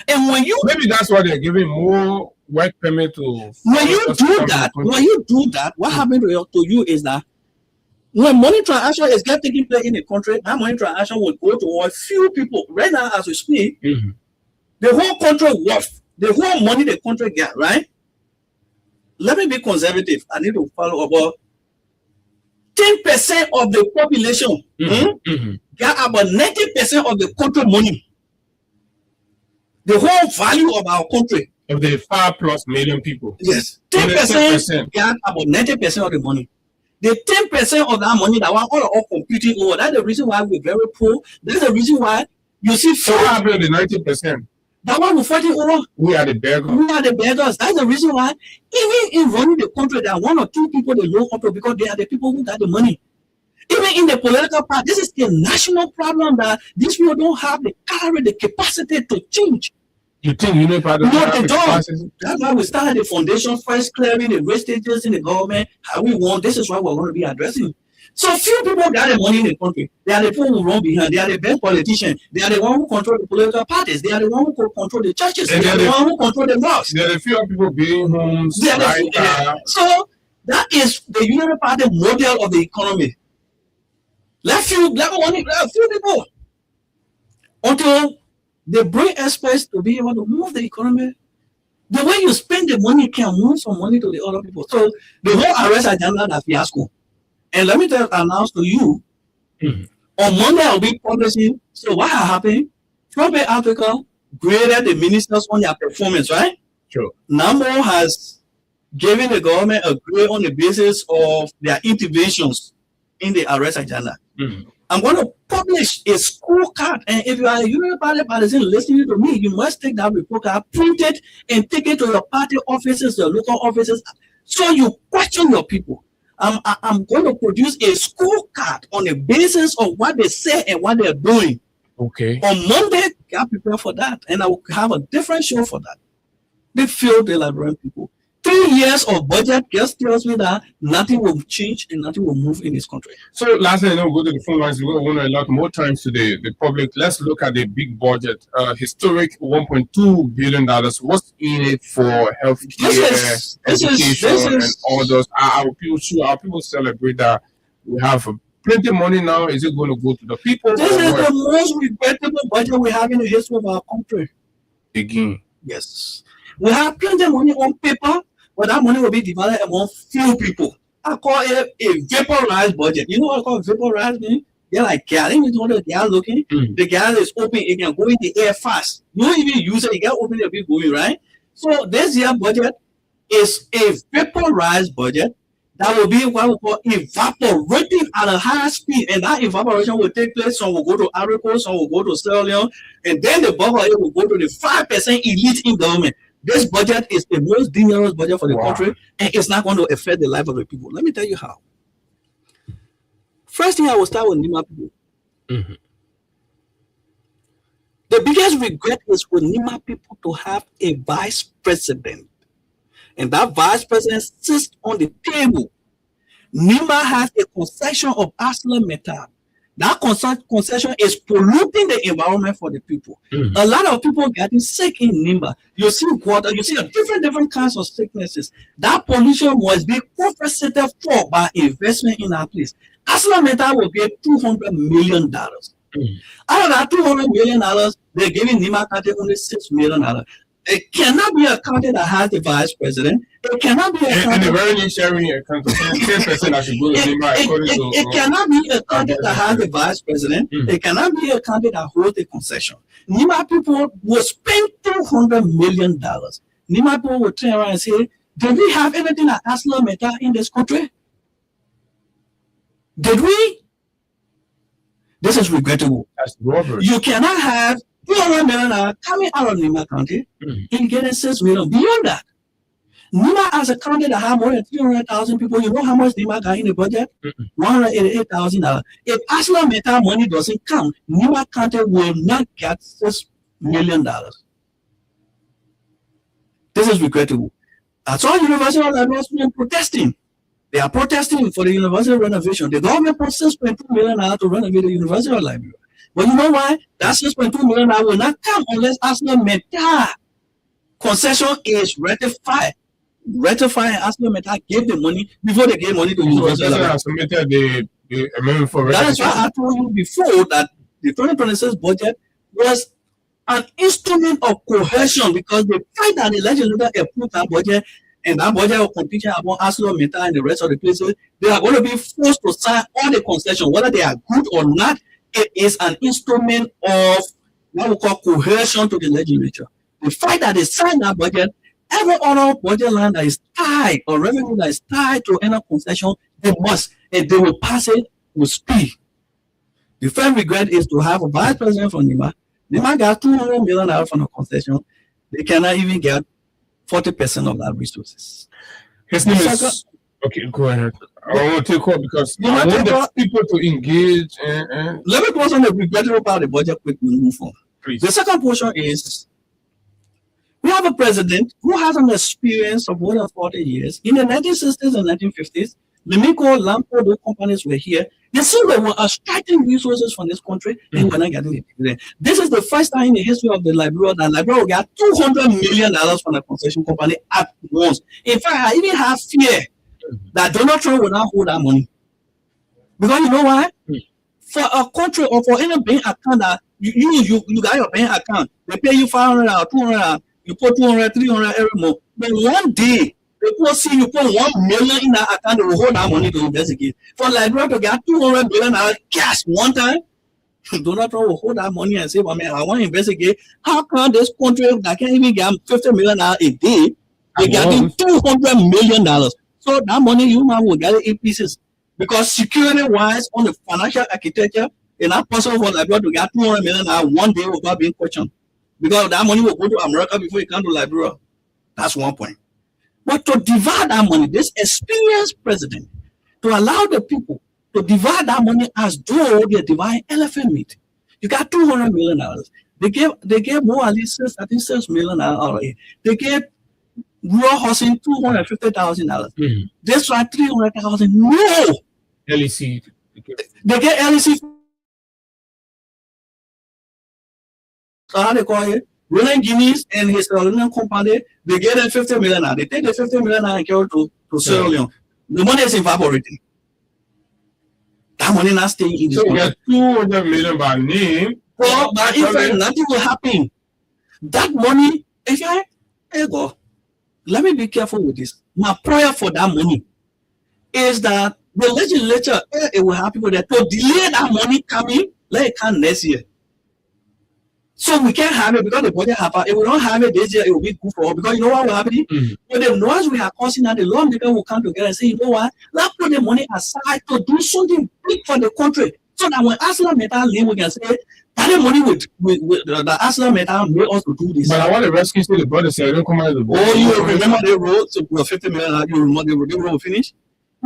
And when you Maybe that's why they're giving more work permit to. when you do that, what happened to you is that when money transaction is taking place in the country, that money transaction will go to a few people. Right now, as we speak, the whole country worth, the whole money the country get, right? Let me be conservative. I need to follow about 10% of the population get about 90% of the country money. The whole value of our country. Of the 5+ million people. Yes. Only 10% get about 90% of the money. The 10% of that money that we're all computing over, that's the reason why we're very poor. That's the reason why you see So what happened to the 90%? that one we're fighting over. We are the beggars. We are the beggars. That's the reason why even in running the country, there are 1 or 2 people they know control because they are the people who got the money. Even in the political part, this is a national problem that these people don't have the capacity to change. You think you know about the No, they don't. That's why we started the foundation first, clearing the wastages in the government, how we want. This is what we're going to be addressing. So few people got the money in the country. They are the people who run behind. They are the best politicians. They are the one who control the political parties. They are the one who control the churches. And they are the one who control the laws. There are a few people building homes. They are the- So that is the Union Party model of the economy. Let few people until they bring experts to be able to move the economy. The way you spend the money can move some money to the other people. So the whole arrest agenda is fiasco. And let me announce to you, on Monday I'll be publishing. So what happened? Trump Africa graded the ministers on their performance, right? Sure. NAMO has given the government a grade on the basis of their interventions in the arrest agenda. I'm going to publish a scorecard, and if you are a Union Party partisan listening to me, you must take that report card, print it, and take it to your party offices, your local offices, so you question your people. I'm going to produce a scorecard on the basis of what they say and what they're doing. Okay. On Monday, get prepared for that, and I will have a different show for that. They feel the Liberian people. 3 years of budget just tells me that nothing will change and nothing will move in this country. So lastly, we'll go to the phone lines. We're going to allow more time to the public. Let's look at the big budget. Historic $1.2 billion. What's in it for healthcare, education, and all those? Our people celebrate that we have plenty of money now. Is it going to go to the people? This is the most regrettable budget we have in the history of our country. Again. Yes. We have plenty of money on paper, but that money will be divided among few people. I call it a vaporized budget. You know what I call vaporized mean? They're like carrying it on the gas looking. The gas is open, it can go in the air fast. You don't even use it, you can open it, be going, right? So this year budget is a vaporized budget that will be what we call evaporating at a higher speed, and that evaporation will take place. Some will go to Africa, some will go to Sierra Leone, and then the bulk of it will go to the 5% elite in government. This budget is the most dangerous budget for the country, and it's not going to affect the life of the people. Let me tell you how. First thing, I will start with Nima people. The biggest regret is for Nima people to have a vice president, and that vice president sits on the table. Nima has a concession of ArcelorMittal. That concession is polluting the environment for the people. A lot of people getting sick in Nimba. You see water, you see different kinds of sicknesses. That pollution must be compensated for by investment in our place. ArcelorMittal will get $200 million. Out of that $200 million, they're giving Nima County only $6 million. It cannot be a county that has the vice president. It cannot be a And county. the revenue sharing account, 10% that should go to NIMA according to. It cannot be a county that has the vice president. Mm. It cannot be a county that holds a concession. NIMA people will spend $200 million. NIMA people will turn around and say, did we have anything like ArcelorMittal in this country? Did we? This is regrettable. That's robbery. You cannot have $200 million coming out of Nima County and getting $6 million beyond that. Nima as a county that have more than 300,000 people, you know how much Nima got in the budget? $188,000. If ArcelorMittal money doesn't come, Nima County will not get $6 million. This is regrettable. I saw University of Liberia protesting. They are protesting for the university renovation. The government put $6.2 million to renovate the University of Liberia. But you know why? That $6.2 million will not come unless ArcelorMittal concession is ratified. Ratifying ArcelorMittal gave the money before they gave money to the University of Liberia. Submitted the amendment for That is why I told you before that the 2026 budget was an instrument of cohesion, because the fact that the legislature approved that budget and that budget will compete among ArcelorMittal and the rest of the places, they are going to be forced to sign all the concessions, whether they are good or not. It is an instrument of what we call cohesion to the legislature. The fact that they signed that budget, every other budget line that is tied or revenue that is tied to any concession, they must, and they will pass it with speed. The first regret is to have a vice president from Nima. Nima got $200 million from the concession. They cannot even get 40% of that resources. His name is. Okay, go ahead. I want to take call because You I want want to the call? people to engage and Let me close on the regrettable part of the budget quickly move on. please. The second portion is we have a president who has an experience of more than 40 years. In the 1960s and 1950s, Lemico, Lampo, those companies were here. They said they were extracting resources from this country and we're not getting it. This is the first time in the history of the Liberia that Liberia will get $200 million from the concession company at once. In fact, I even have fear that Donald Trump will not hold that money. Because you know why? For a country or for any bank account that you got your bank account, they pay you $500 or $200, you put $200, $300 every month. But one day, they will see you put $1 million in that account, they will hold that money to investigate. For Liberia to get $200 million cash one time, Donald Trump will hold that money and say, well, man, I want to investigate. How come this country that can't even get $50 million a day, they getting $200 million? So that money you will get it in pieces. Because security-wise, on the financial architecture, it's not possible for Liberia to get $200 million one day without being questioned. Because that money will go to America before it comes to Liberia. That's one point. But to divide that money, this experienced president, to allow the people to divide that money as though they're dividing elephant meat. You got $200 million. They gave more at least $6 million already. They gave Raw Housing $250,000. This right, $300,000. No, LEC. they get LEC. So how they call it? Roland Guinness and his Roland company, they get them $50 million. They take the $50 million and carry to Sierra Leone. The money is evaporating. That money not staying in this So we country. got $200 million by name. Well, but in fact, nothing will happen. That money, if I go, let me be careful with this. My prayer for that money is that the legislature, it will have people that to delay that money coming, let it come next year. So we can't have it because the budget happen. If we don't have it this year, it will be good for us. Because you know what will happen? When the noise we are causing now, the lawmakers will come together and say, you know what? Let's put the money aside to do something big for the country. So that when ArcelorMittal leave, we can say, that money with the ArcelorMittal made us to do this. But I want to rescue the brother so I don't come out of the boat. Oh, you remember the road? So $50 million, you remember the road will finish?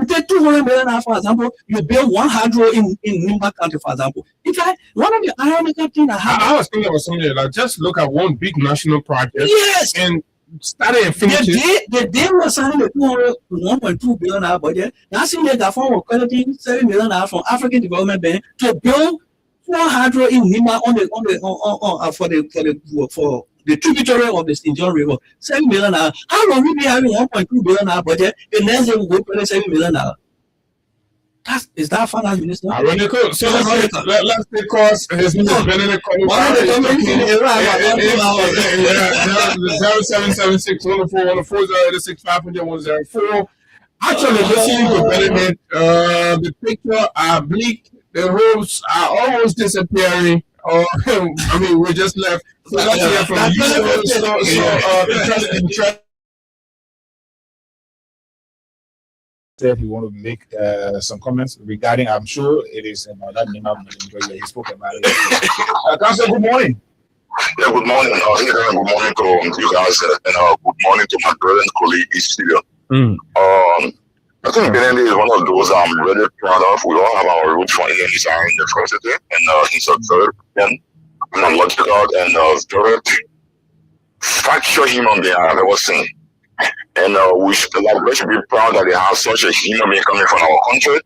You take $200 million, for example, you build one hydro in Nimba County, for example. In fact, one of the ironical things that happened. I was thinking about something like just look at one big national project Yes. and start it and finish it. The day was signing the $1.2 billion budget. That's in the form of crediting $7 million from African Development Bank to build one hydro in Nima for the tributary of the St. John River. $7 million. How long we be having $1.2 billion budget? The next day we go pay $7 million. Is that finance minister? Really cool. So let's take calls. His name is Benedict. 0776 104 104 500 104. Actually, listening to Benedict, the picture are bleak. The roads are almost disappearing. I mean, we just left. So let's hear from you. Said he want to make some comments regarding. I'm sure it is about that name because he spoke about it. Council, good morning. Yeah, good morning. Good morning to you guys, and good morning to my brother and colleague in studio. I think Benedict is one of those I'm really proud of. We all have our roots from Indian design university, and he's a very logical and very factual human being I've ever seen. And we should be proud that they have such a human being coming from our country,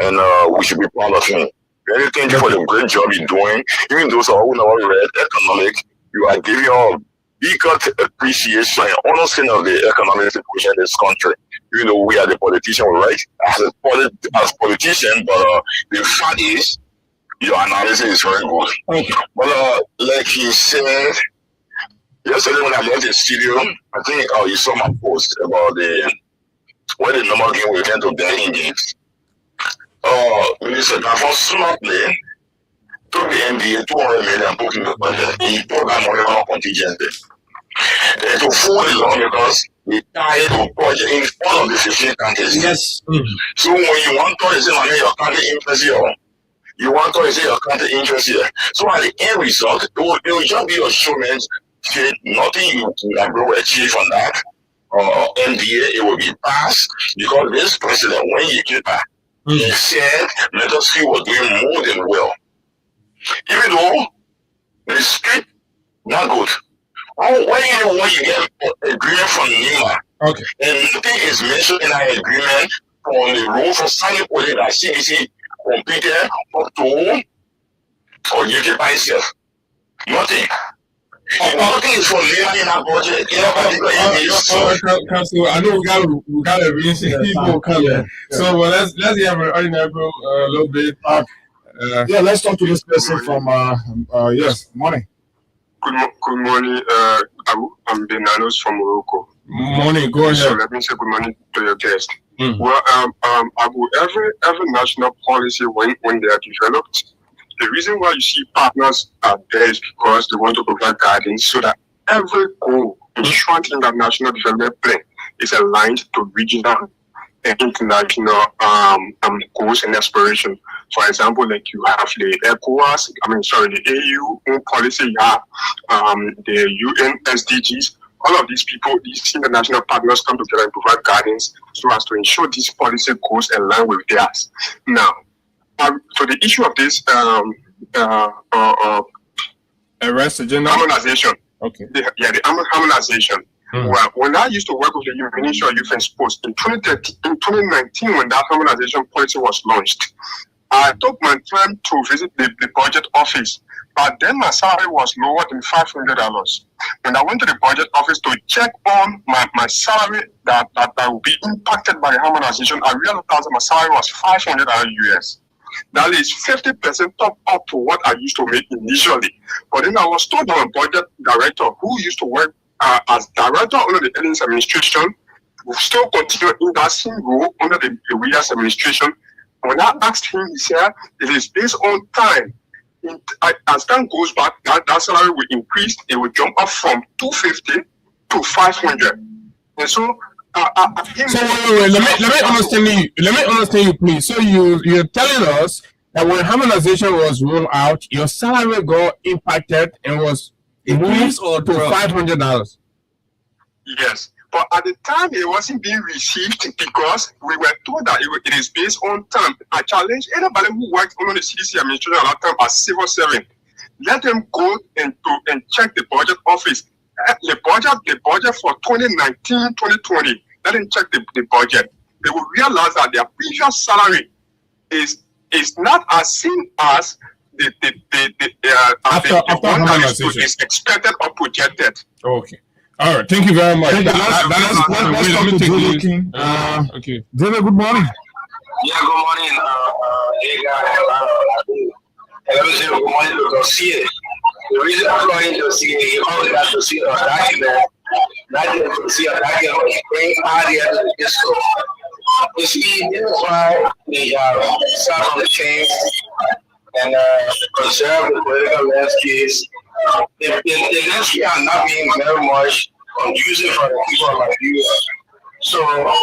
and we should be proud of him. Really thank you for the great job you're doing. Even those who never read economic, you are giving your bigger appreciation and understanding of the economic situation in this country. Even though we are the politician, right? As politicians, but the fact is, your analysis is very good. Okay. But like he said, yesterday when I left the studio, I think you saw my post about where the normal game will tend to betting games. Minister Gafon smartly took the NBA 200 million booking the budget. He put that money on contingency. To fool the law because we tied to budget in all of the 15 countries. Yes. So when you want to say your country interest here, you want to say your country interest here. So at the end result, it will just be assurance. Nothing you will achieve on that NBA, it will be passed because this president, when he came back, he said Meadowsville was doing more than well. Even though the script not good. When you get agreement from NEMA, Okay. and nothing is mentioned in that agreement on the role for signing project that CBC completed up to or UK by itself. Nothing. Nothing is for NEMA in our budget. Council, I know we gotta reach people coming. So let's hear from ordinary a little bit. Yeah, let's talk to this person from yes, morning. Good morning. I'm Benanos from Morocco. Morning, go So ahead. let me say good morning to your guest. Mm. Well, every national policy when they are developed, the reason why you see partners are there is because they want to provide guidance so that every goal ensuring that national development plan is aligned to regional and international goals and aspirations. For example, like you have the ECOWAS, the AU policy, you have the UN SDGs. All of these people, these international partners come together and provide guidance so as to ensure these policy goals align with theirs. Now, so the issue of this Arrest agenda. harmonization, Okay. the harmonization. Well, when I used to work with the Ministry of Youth and Sports in 2019, when that harmonization policy was launched, I took my time to visit the budget office, but then my salary was lower than $500. When I went to the budget office to check on my salary that would be impacted by the harmonization, I realized that my salary was $500 US. That is 50% up to what I used to make initially. But then I was told by a budget director who used to work as director under the Ellens administration, will still continue in that same role under the Williams administration. When I asked him, he said it is based on time. As time goes back, that salary will increase. It will jump up from 250 to 500. And so, wait. Let me understand you. Let me understand you, please. So you're telling us that when harmonization was rolled out, your salary got impacted and was moved to $500. Yes. But at the time, it wasn't being received because we were told that it is based on time. I challenge anybody who worked under the CDC administration at that time as civil servant. Let them go and check the budget office. The budget for 2019-2020. Let them check the budget. They will realize that their previous salary is not as seen as the one that is expected or projected. Okay. All right. Thank you very much. Let's talk to David King. Okay. David, good morning. Yeah, good morning. Let me say good morning to Dossier. The reason I'm going to see you always have to see a document, not just to see a document, bring party to the disco. You see, this is why they start on the chain and conserve the political landscapes. The landscape are not being very much conducive for the people like you. So,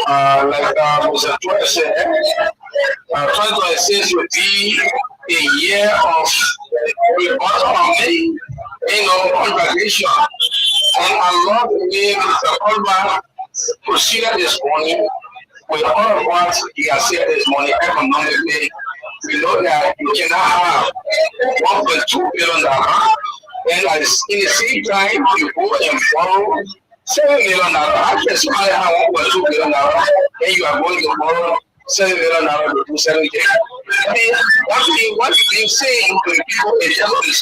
like Mr. Troy said, 2026 will be a year of rebuttal, congratulation. And I love the way Mr. Colbert proceeded this morning with all of what he has said this morning economically. We know that you cannot have $1.2 billion, and in the same time, you go and borrow $7 million. I can somebody have $1.2 billion, and you are going to borrow $7 million to do 70. I mean, what you saying to the people is just the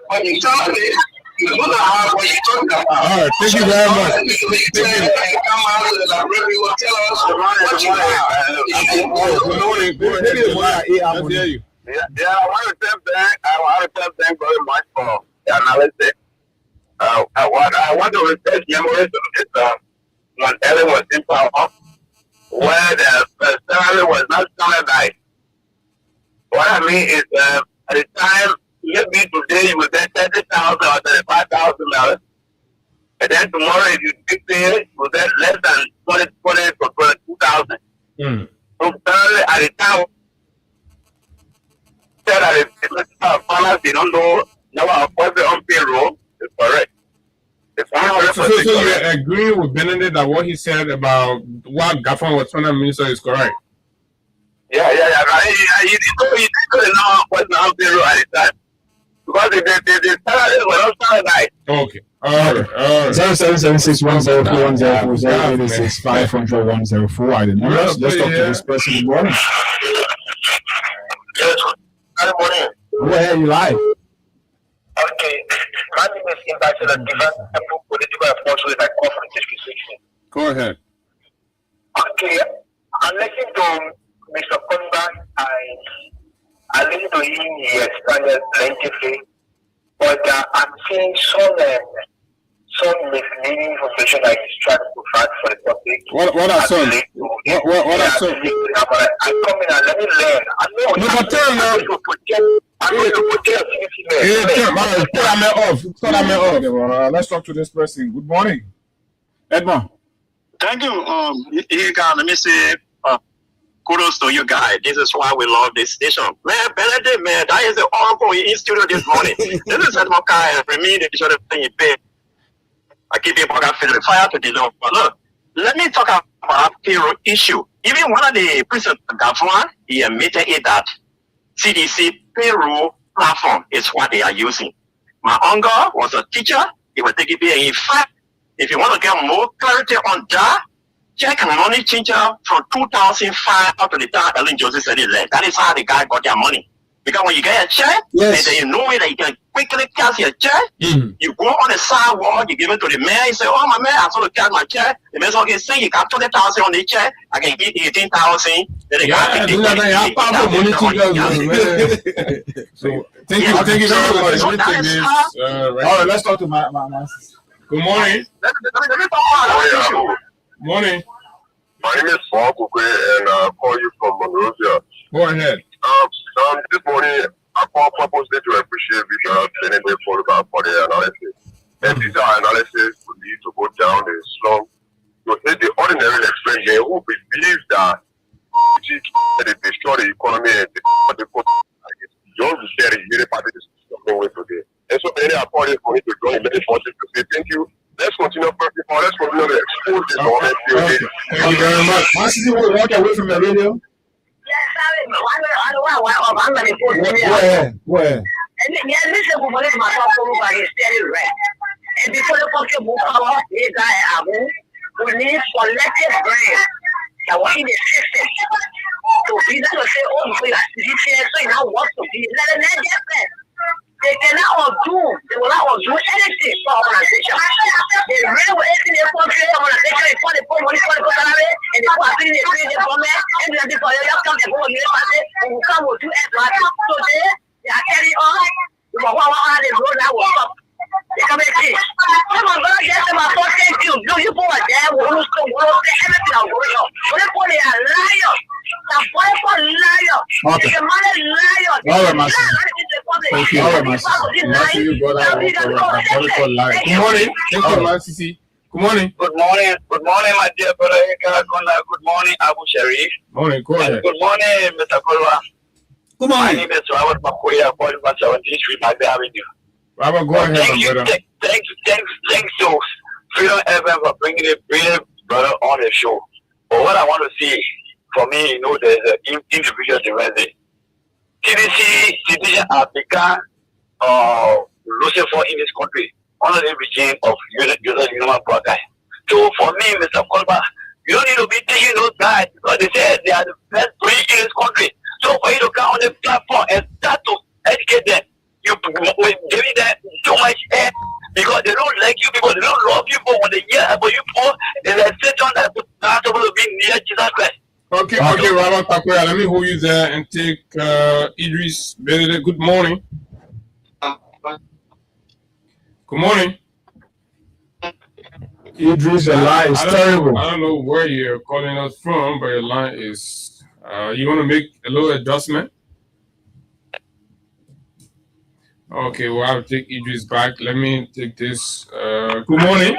but internally, you do not have what you're talking about. All right, thank you very much. And come out to the library will tell us what you have. Good morning. Yeah, I want to thank very much for the analysis. I want to refresh memories of when Ellen was in power, where the salary was not standardized. What I mean is, at the time, maybe today you will get $30,000 or $35,000, and then tomorrow if you take pay, you will get less than $22,000. So currently at the time, that the farmers they don't know now our person on payroll is correct. So you agree with Benedict that what he said about what Gaffron was trying to minister is correct? Yeah. He couldn't know what's on payroll at the time. Because the salaries were not standardized. Okay. All right. 0776104104 I didn't know. Let's talk to this person. Good morning. Good morning. Go ahead, you live. Okay. My name is Ambassador Divan, political enforcement at Conference 66. Go ahead. Okay. I listened to Mr. Conban. I listened to him. He expanded plentifully. But I'm seeing some misleading information that he's trying to provide for the public. What are some? What are some? I come in and let me learn. I know. No, but tell me. Let's talk to this person. Good morning. Edmond. Thank you. Let me say kudos to you guys. This is why we love this station. Man, Benedict, man, that is the oracle in studio this morning. This is Edmond Kai. For me, they should have been paid. I keep people got feel the fire to the Lord. But look, let me talk about payroll issue. Even one of the president Gaffron, he admitted it that CDC payroll platform is what they are using. My uncle was a teacher. He was taking pay. In fact, if you want to get more clarity on that, check and money changer from 2005 up to the time Ellen Joseph said it left. That is how the guy got their money. Because when you get a check, yes, and then you know that you can quickly cash your check, you go on the sidewalk, you give it to the mayor, you say, oh, my man, I saw to cash my check. The mayor okay, say you got 20,000 on the check, I can give 18,000. Then the guy can So thank you very much. All right, let's talk to my Good morning. Let me talk. Morning. My name is Paul Kukwe, and I call you from Monrovia. Go ahead. This morning, I call purposely to appreciate Bishop Benedict for the analysis. And this analysis will lead to go down the slum to hit the ordinary expression who believes that they destroy the economy and the you don't share the unity party is something with today. And so many are calling for me to join many forces to say thank you. Let's continue first of all, let's continue to expose this moment. Thank you very much. Once you will walk away from the radio. Go ahead. And before the country move forward, we need collective brain that were in the system. So we don't say, oh, we are citizens, so you know what to be. Let them get that. They cannot undo, they will not undo anything for organization. They really will anything in the country, organization, for the money, for the salary, and the people are feeling the government, and the people just come and go on the party, and will come with 2 aircraft. So they are carrying on. The road now will stop. They come and see. Come on, God, get them a thank you. No, you go there, we'll everything are going on. But they are liars. The boy for liar. Okay. The man is liar. All right, Master. Thank you. All right, Master. Master, you got that political lie. Good morning. Thank you, man, Sisi. Good morning. Good morning. Good morning, my dear brother Eka. Good morning, Abu Sharif. Morning, go ahead. Good morning, Mr. Kolwa. Good My morning. name is Robert Makoya, 4117 Street, Magda Avenue. Robert, go ahead, Thank my you, brother. thanks to Freedom FM for bringing a brilliant brother on the show. But what I want to see, for me, you know, there's an individual difference. TDC citizens have become losing for in this country under the regime of human progress. So for me, Mr. Kolba, you don't need to be teaching those guys because they say they are the best brain in this country. So for you to come on the platform and start to educate them, you giving them too much air because they don't like you people, they don't love you people when they hear about you people, and they sit on that not supposed to be near Jesus Christ. Okay, Robert Pakoya, let me hold you there and take Idris Benedict. Good morning. Good morning. Idris, your line is terrible. I don't know where you're calling us from, but your line is. You want to make a little adjustment? Okay, well, I'll take Idris back. Let me take this. Good morning.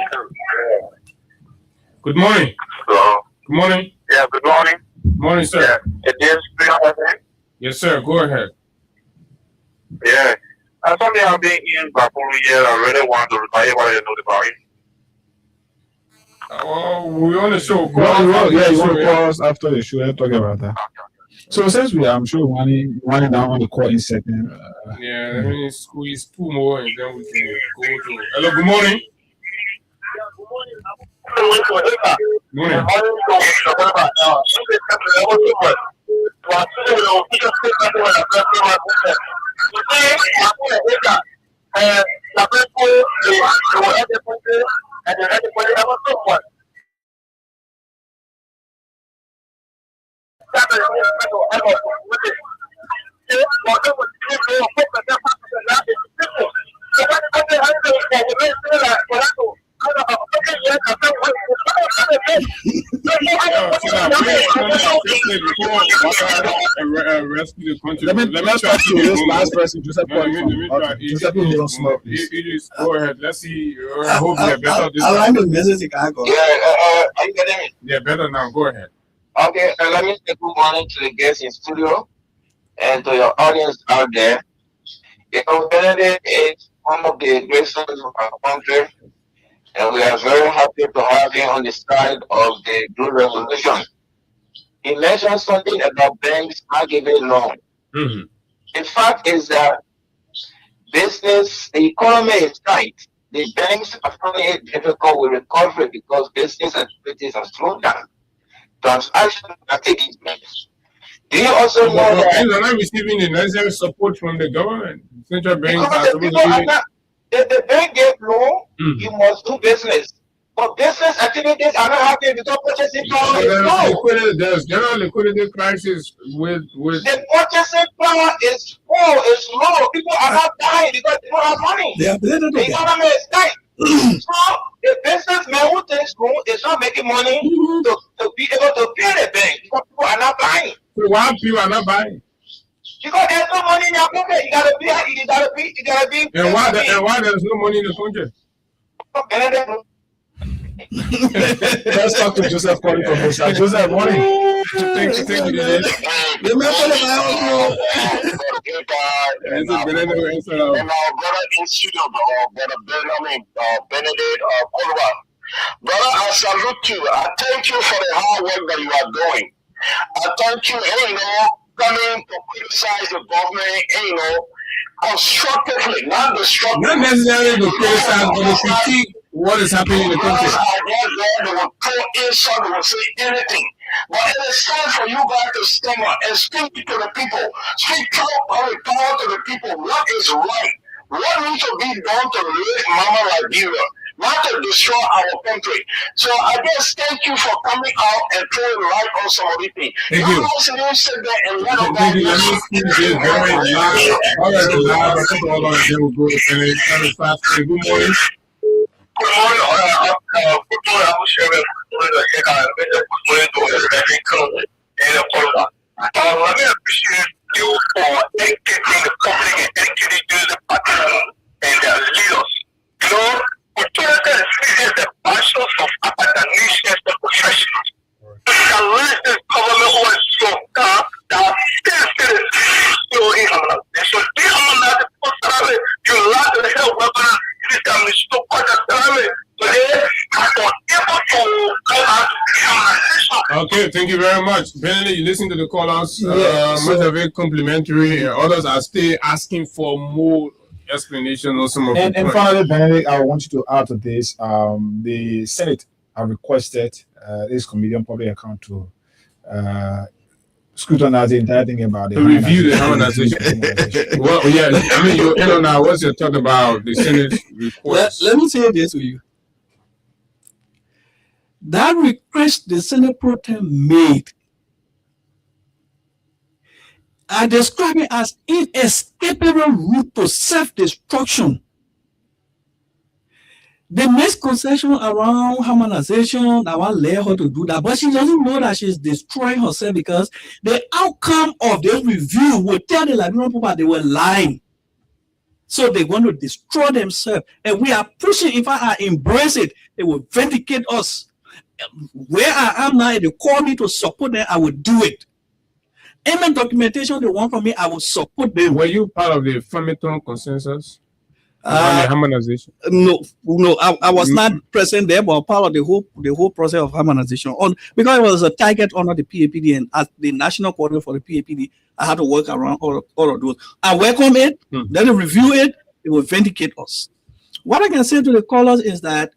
Good morning. Hello. Good morning. Yeah, good morning. Morning, sir. Yeah, it is Freedom FM. Yes, sir. Go ahead. Yeah. Something I've been in Bakuru here, I really want to retire what I know about it. Oh, we're on the show. You want to call us after the show and talk about that. So since I'm sure running down on the call in second. Yeah, let me squeeze 2 more and then we can go to. Hello, good morning. Morning. Rescue the country. Let me talk to this last person, Joseph. Go ahead. Let's see. I hope they're better this I time. like the message Chicago. Yeah, are you getting me? They're better now. Go ahead. Okay, let me say good morning to the guests in studio and to your audience out there. You know, Benedict is one of the great sons of our country, and we are very happy to have him on the side of the Blue Revolution. He mentioned something about banks not giving loan. Mm-hmm. The fact is that business, the economy is tight. The banks are finding it difficult with recovery because business activities are slowed down. Transactions are taking place. Do you also know that they're not receiving the necessary support from the government? Central banks are the supposed people to are be. not, the bank gave loan, you must do business. But business activities are not happening because purchasing power is low. There's general liquidity crisis with The purchasing power is poor, is low. People are not buying because they don't have money. They are better The economy is tight. So the businessman who takes loan is not making money to be able to pay the bank because people are not buying. So why people are not buying? Because there's no money in your pocket. You gotta be. And why there's no money in the country? Let's talk to Joseph calling from Bosa. Joseph, morning. Thank you. And our brother in studio, brother Benedict Kolwa. Brother, I salute you. I thank you for the hard work that you are doing. I thank you, coming to criticize the government, constructively, not destructively. Not necessarily to criticize, but to critique what is happening in the country. They will throw insult, they will say anything. But it is time for you guys to stand up and speak to the people. Speak to the people what is right. What needs to be done to lift Mama Liberia? not to destroy our country. So I just thank you for coming out and throwing light on some of the things. Thank you. Sit there and let Thank you. Let me see this very live. All right, live. I think all of them will go and it's kind of fast. Good morning. Good morning. Good morning. I was sharing let me appreciate you for educating the public and educating the partners and their leaders. You know, we told them the passions of academicians and professionals. The this government who is so calm that still so in they should be on that salary. You lack the help weapon. This time is so salary. Today, I was able to come out. Okay, thank you very much. Benedict, you listen to the callers. Much of it complimentary. Others are still asking for more explanation or some of And finally, Benedict, I want you to add to this. The Senate have requested this Committee on Public Account to scrutinize the entire thing about the review the harmonization. Well, yeah, I mean, you know now. What's your thought about the Senate request? Let me say this to you. That request the Senate Pro Tem made, I describe it as inescapable route to self-destruction. They make concession around harmonization. I want her to do that, but she doesn't know that she's destroying herself because the outcome of the review will tell the Liberian people they were lying. So they want to destroy themselves. And we are pushing, if I embrace it, they will vindicate us. Where I am now, if they call me to support them, I will do it. Any documentation they want from me, I will support them. Were you part of the Farmington consensus? Harmonization? No, I was not present there, but part of the whole process of harmonization. Because it was a target under the PAPD, and as the national coordinator for the PAPD, I had to work around all of those. I welcome it, then review it, it will vindicate us. What I can say to the callers is that,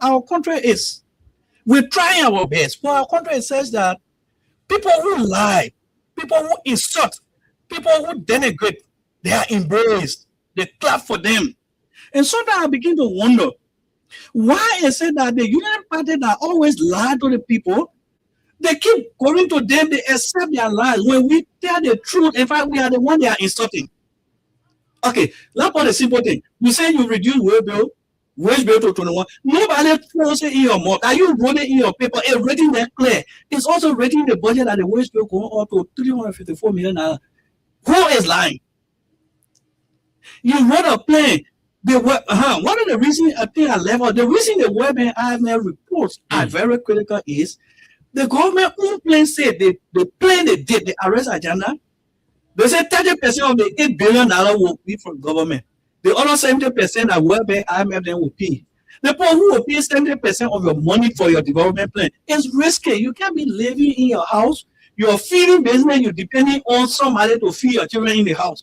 our country we're trying our best, but our country says that people who lie, people who insult, people who denigrate, they are embraced, they clap for them. And sometimes I begin to wonder, why is it that the Union Party that always lie to the people, they keep going to them, they accept their lies. When we tell the truth, in fact, we are the one they are insulting. Okay, let's put a simple thing. You say you reduce wage bill to 21. Nobody throws it in your mouth. Are you writing in your paper? It's written there clear. It's also written in the budget that the wage bill going up to 354 million. Who is lying? You wrote a plan. One of the reasons I think I left out, the reason the World Bank IMF reports are very critical is the government own plan said the plan they did, the arrest agenda, they said 30% of the $8 billion will be from government. The other 70% that World Bank IMF then will pay. The people who will pay 70% of your money for your development plan is risky. You can't be living in your house. You're feeding business, you're depending on somebody to feed your children in the house.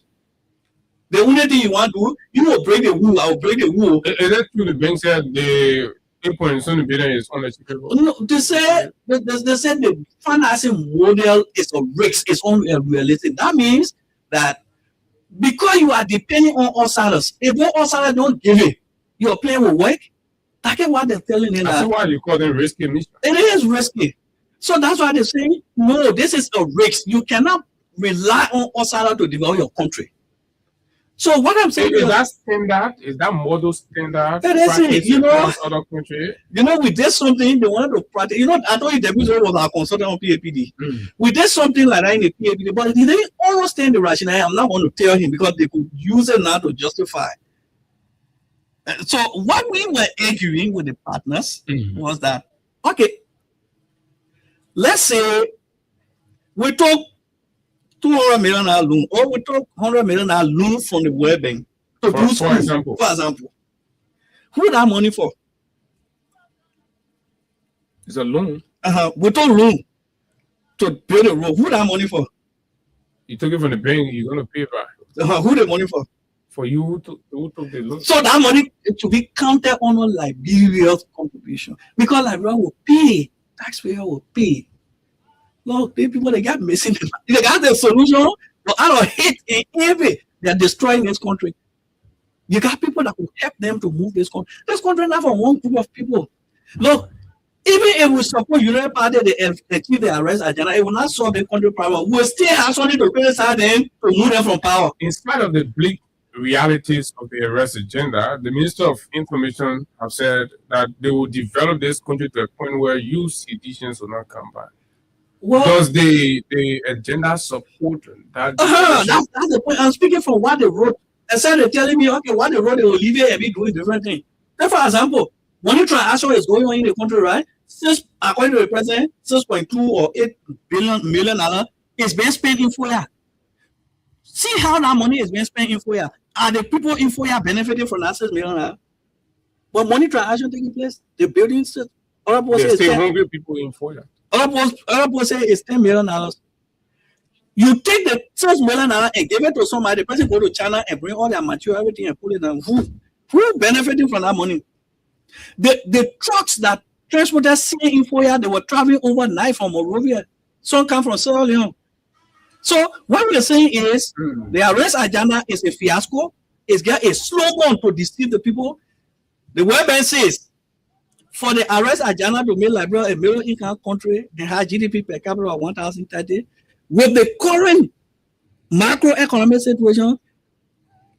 The only thing you want to do, you will break the rule. I will break the rule. Is that true? The bank said the 8.7 billion is unachievable. No, they said the financing model is a risk, it's unrealistic. That means that because you are depending on outsiders, if the outsiders don't give it, your plan will work. That's what they're telling you. That's why you call them risky. It is risky. So that's why they're saying, no, this is a risk. You cannot rely on outsiders to develop your country. So what I'm saying is that standard, is that model standard? That is it. Other countries. We did something they wanted to practice. I told you the was our consultant on PAPD. We did something like that in the PAPD, but he didn't understand the rationale. I'm not going to tell him because they could use it now to justify. So what we were arguing with the partners was that, okay, let's say we took 200 million loan, or we took 100 million loan from the World Bank to do school. For example, who that money for? It's a loan. We took loan to build a road. Who that money for? You took it from the bank. You're gonna pay back. Who the money for? For you who took the loan. So that money to be counted on Liberia's contribution because Liberia will pay. Taxpayer will pay. Look, the people they got missing. They got the solution, but out of hate and envy, they are destroying this country. You got people that will help them to move this country. This country not for one group of people. Look, even if we support United Party, they achieve the arrest agenda, it will not solve the country problem. We'll still have something to criticize them to move them from power. In spite of the bleak realities of the arrest agenda, the Minister of Information have said that they will develop this country to a point where youth seditions will not come back. Well, does the agenda support that? That's the point. I'm speaking from what they wrote. Instead of telling me, okay, what they wrote, they will leave it and be doing different things. Then, for example, money transfer is going on in the country, right? According to the president, 6.2 or 8 million dollars is being spent in FOIA. See how that money is being spent in FOIA. Are the people in FOIA benefiting from that 6 million dollars? But money transaction taking place, the buildings, other people say still hungry people in FOIA. Other people say it's $10 million. You take the 6 million dollars and give it to somebody. The person go to China and bring all their material, everything, and put it down. Who benefiting from that money? The trucks that transported in FOIA, they were traveling overnight from Monrovia. Some come from Sierra Leone. So what we're saying is the arrest agenda is a fiasco. It's got a slogan to deceive the people. The World Bank says for the arrest agenda to make Liberia a middle income country, they have GDP per capita of 1,030. With the current macroeconomic situation,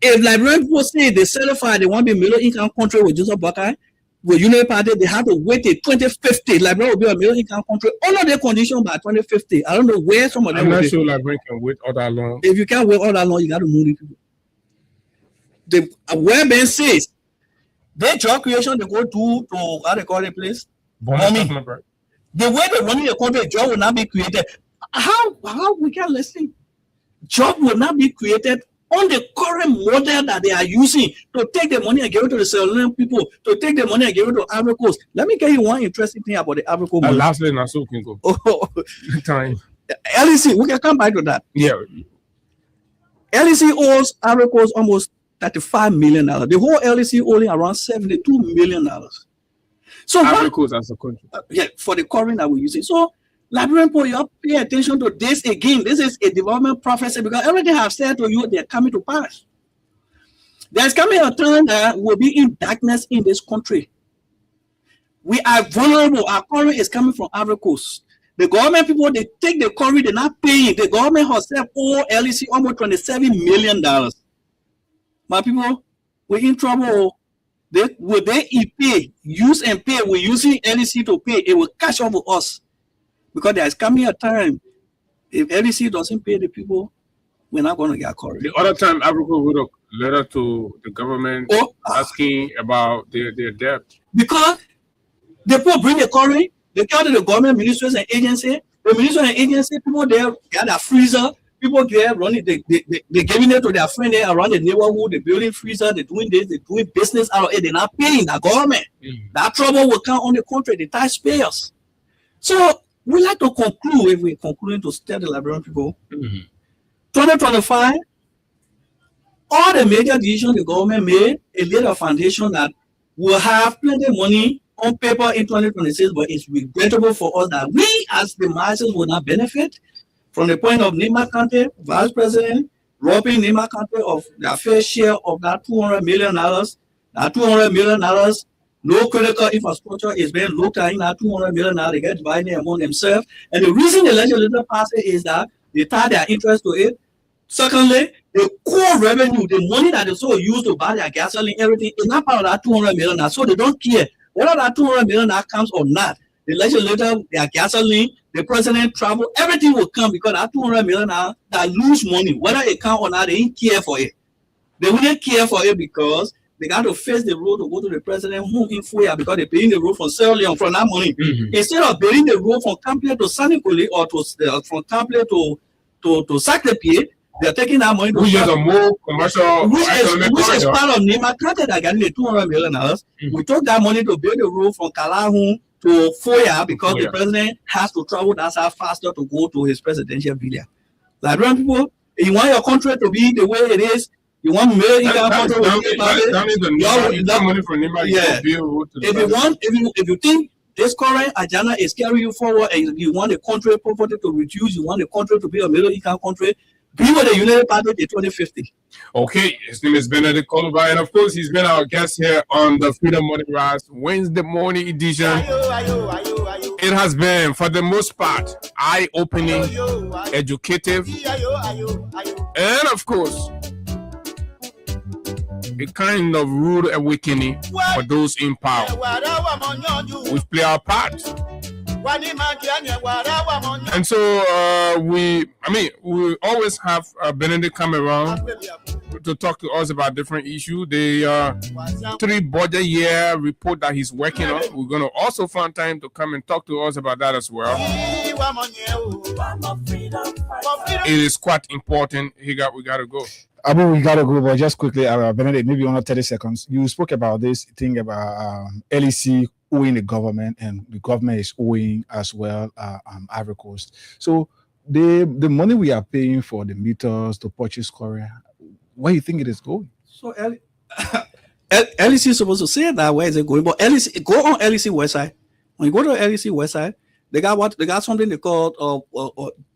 if Liberian people say they certify they want to be a middle income country with Joseph Boakai, with United Party, they have to wait till 2050. Liberia will be a middle income country under the condition by 2050. I don't know where some of them. I'm not sure Liberia can wait all that long. If you can't wait all that long, you got to move the people. The World Bank says their job creation they go to how they call the place. The way they run the country, job will not be created. How we can listen? Job will not be created on the current model that they are using to take the money and give it to the Sierra Leone people, to take the money and give it to Ivory Coast. Let me tell you one interesting thing about the Ivory Coast. Lastly, Nassau can go. Time. LEC, we can come back to that. Yeah. LEC owes Ivory Coast almost $35 million. The whole LEC only around $72 million. So Ivory Coast as a country. For the current that we're using. So Liberian people, you have to pay attention to this again. This is a development prophecy because everything I've said to you, they're coming to pass. There's coming a time that we'll be in darkness in this country. We are vulnerable. Our current is coming from Ivory Coast. The government people, they take the current, they're not paying. The government herself owe LEC almost $27 million. My people, we're in trouble. Will they pay, use and pay? We're using LEC to pay. It will catch up with us. Because there's coming a time, if LEC doesn't pay the people, we're not going to get correct. The other time, Africa wrote a letter to the government asking about their debt. Because the people bring the current, they tell the government ministers and agencies. The ministers and agencies, people there get a freezer. People there running, they're giving it to their friend there around the neighborhood. They're building freezer. They're doing this. They're doing business out of it. They're not paying the government. That trouble will come on the country, the taxpayers. So we like to conclude, if we're concluding to tell the Liberian people, 2025, all the major decisions the government made, it laid a foundation that will have plenty of money on paper in 2026, but it's regrettable for us that we as the masses will not benefit from the point of Nima Kante, Vice President, robbing Nima Kante of their fair share of that $200 million. That $200 million, no critical infrastructure is being looked at in that $200 million. They get divided among themselves. And the reason the legislature passed it is that they tie their interest to it. Secondly, the core revenue, the money that they so use to buy their gasoline, everything is not part of that $200 million. So they don't care whether that $200 million comes or not. The legislature, their gasoline, the president travel, everything will come because that $200 million that lose money, whether it comes or not, they didn't care for it. They wouldn't care for it because they got to face the road to go to the president whom in FOIA because they're paying the road from Sierra Leone from that money. Instead of paying the road from Campier to Sanikoli or from Campier to Sacré-Pied, they're taking that money to which is a more commercial, which is part of Nima Kante that got the $200 million. We took that money to build the road from Kalahun to FOIA because the president has to travel that side faster to go to his presidential villa. Liberian people, if you want your country to be the way it is, you want money from Nima. If you think this current agenda is carrying you forward and you want the country poverty to reduce, you want the country to be a middle income country, Be with the United Party in 2050. Okay, his name is Benedict Koluba, and of course, he's been our guest here on the Freedom Morning Rise Wednesday morning edition. It has been, for the most part, eye-opening, educative, and of course, a kind of rude awakening for those in power. We play our part. And so we always have Benedict come around to talk to us about different issues. The 3 budget year report that he's working on, we're going to also find time to come and talk to us about that as well. It is quite important. We got to go. Abu, we gotta go, but just quickly, Benedict, maybe under 30 seconds. You spoke about this thing about LEC owing the government, and the government is owing as well Ivory Coast. So the money we are paying for the meters to purchase Korea, where do you think it is going? So LEC is supposed to say that where is it going? But LEC, go on LEC website. When you go to LEC website, they got something they call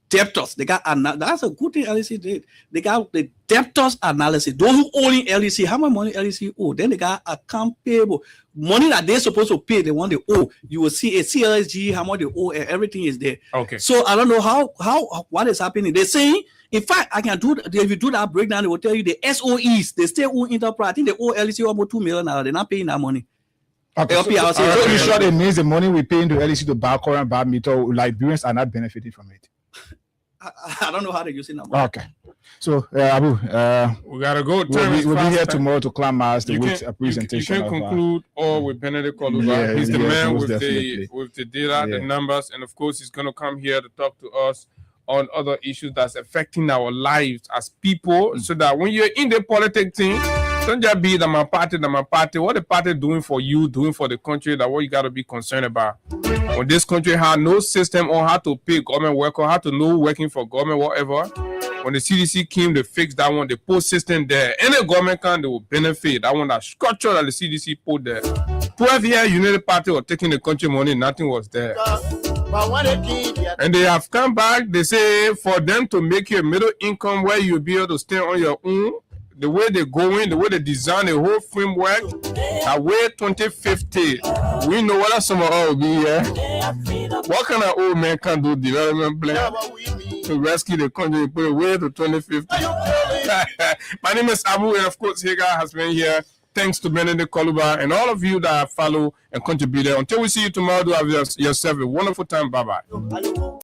debtors. They got that's a good thing LEC did. They got the debtors analysis. Those who own LEC, how much money LEC owe. Then they got account payable money that they're supposed to pay. The one they owe. You will see a CLSG, how much they owe, and everything is there. Okay. So I don't know how what is happening. They're saying, in fact, I can do. If you do that breakdown, they will tell you the SOEs. They still owe enterprise. I think they owe LEC almost $2 million now. They're not paying that money. Okay, so you sure it means the money we pay into LEC to buy Korea and buy meter, Liberians are not benefiting from it? I don't know how to use it now. Okay. So, Abu, we gotta go. We'll be here tomorrow to climax the week's presentation. You can conclude all with Benedict Koluba. Yeah, he's the man with definitely. the data, the numbers, and of course, he's gonna come here to talk to us on other issues that's affecting our lives as people, so that when you're in the politics thing, don't just be my party. What the party doing for you, doing for the country, that what you gotta be concerned about. When this country had no system on how to pay government worker, how to know working for government, whatever. When the CDC came, they fixed that one, they put system there. Any government can, they will benefit. That one, that structure that the CDC put there. 12-year United Party was taking the country money, nothing was there. And they have come back, they say for them to make you a middle income where you'll be able to stay on your own, the way they go in, the way they design the whole framework, that way 2050, we know what some of us will be here. What kind of old man can do development plan to rescue the country, put it way to 2050? My name is Abu, and of course, Hagar has been here. Thanks to Benedict Koluba and all of you that follow and contributed. Until we see you tomorrow, do have yourself a wonderful time. Bye-bye.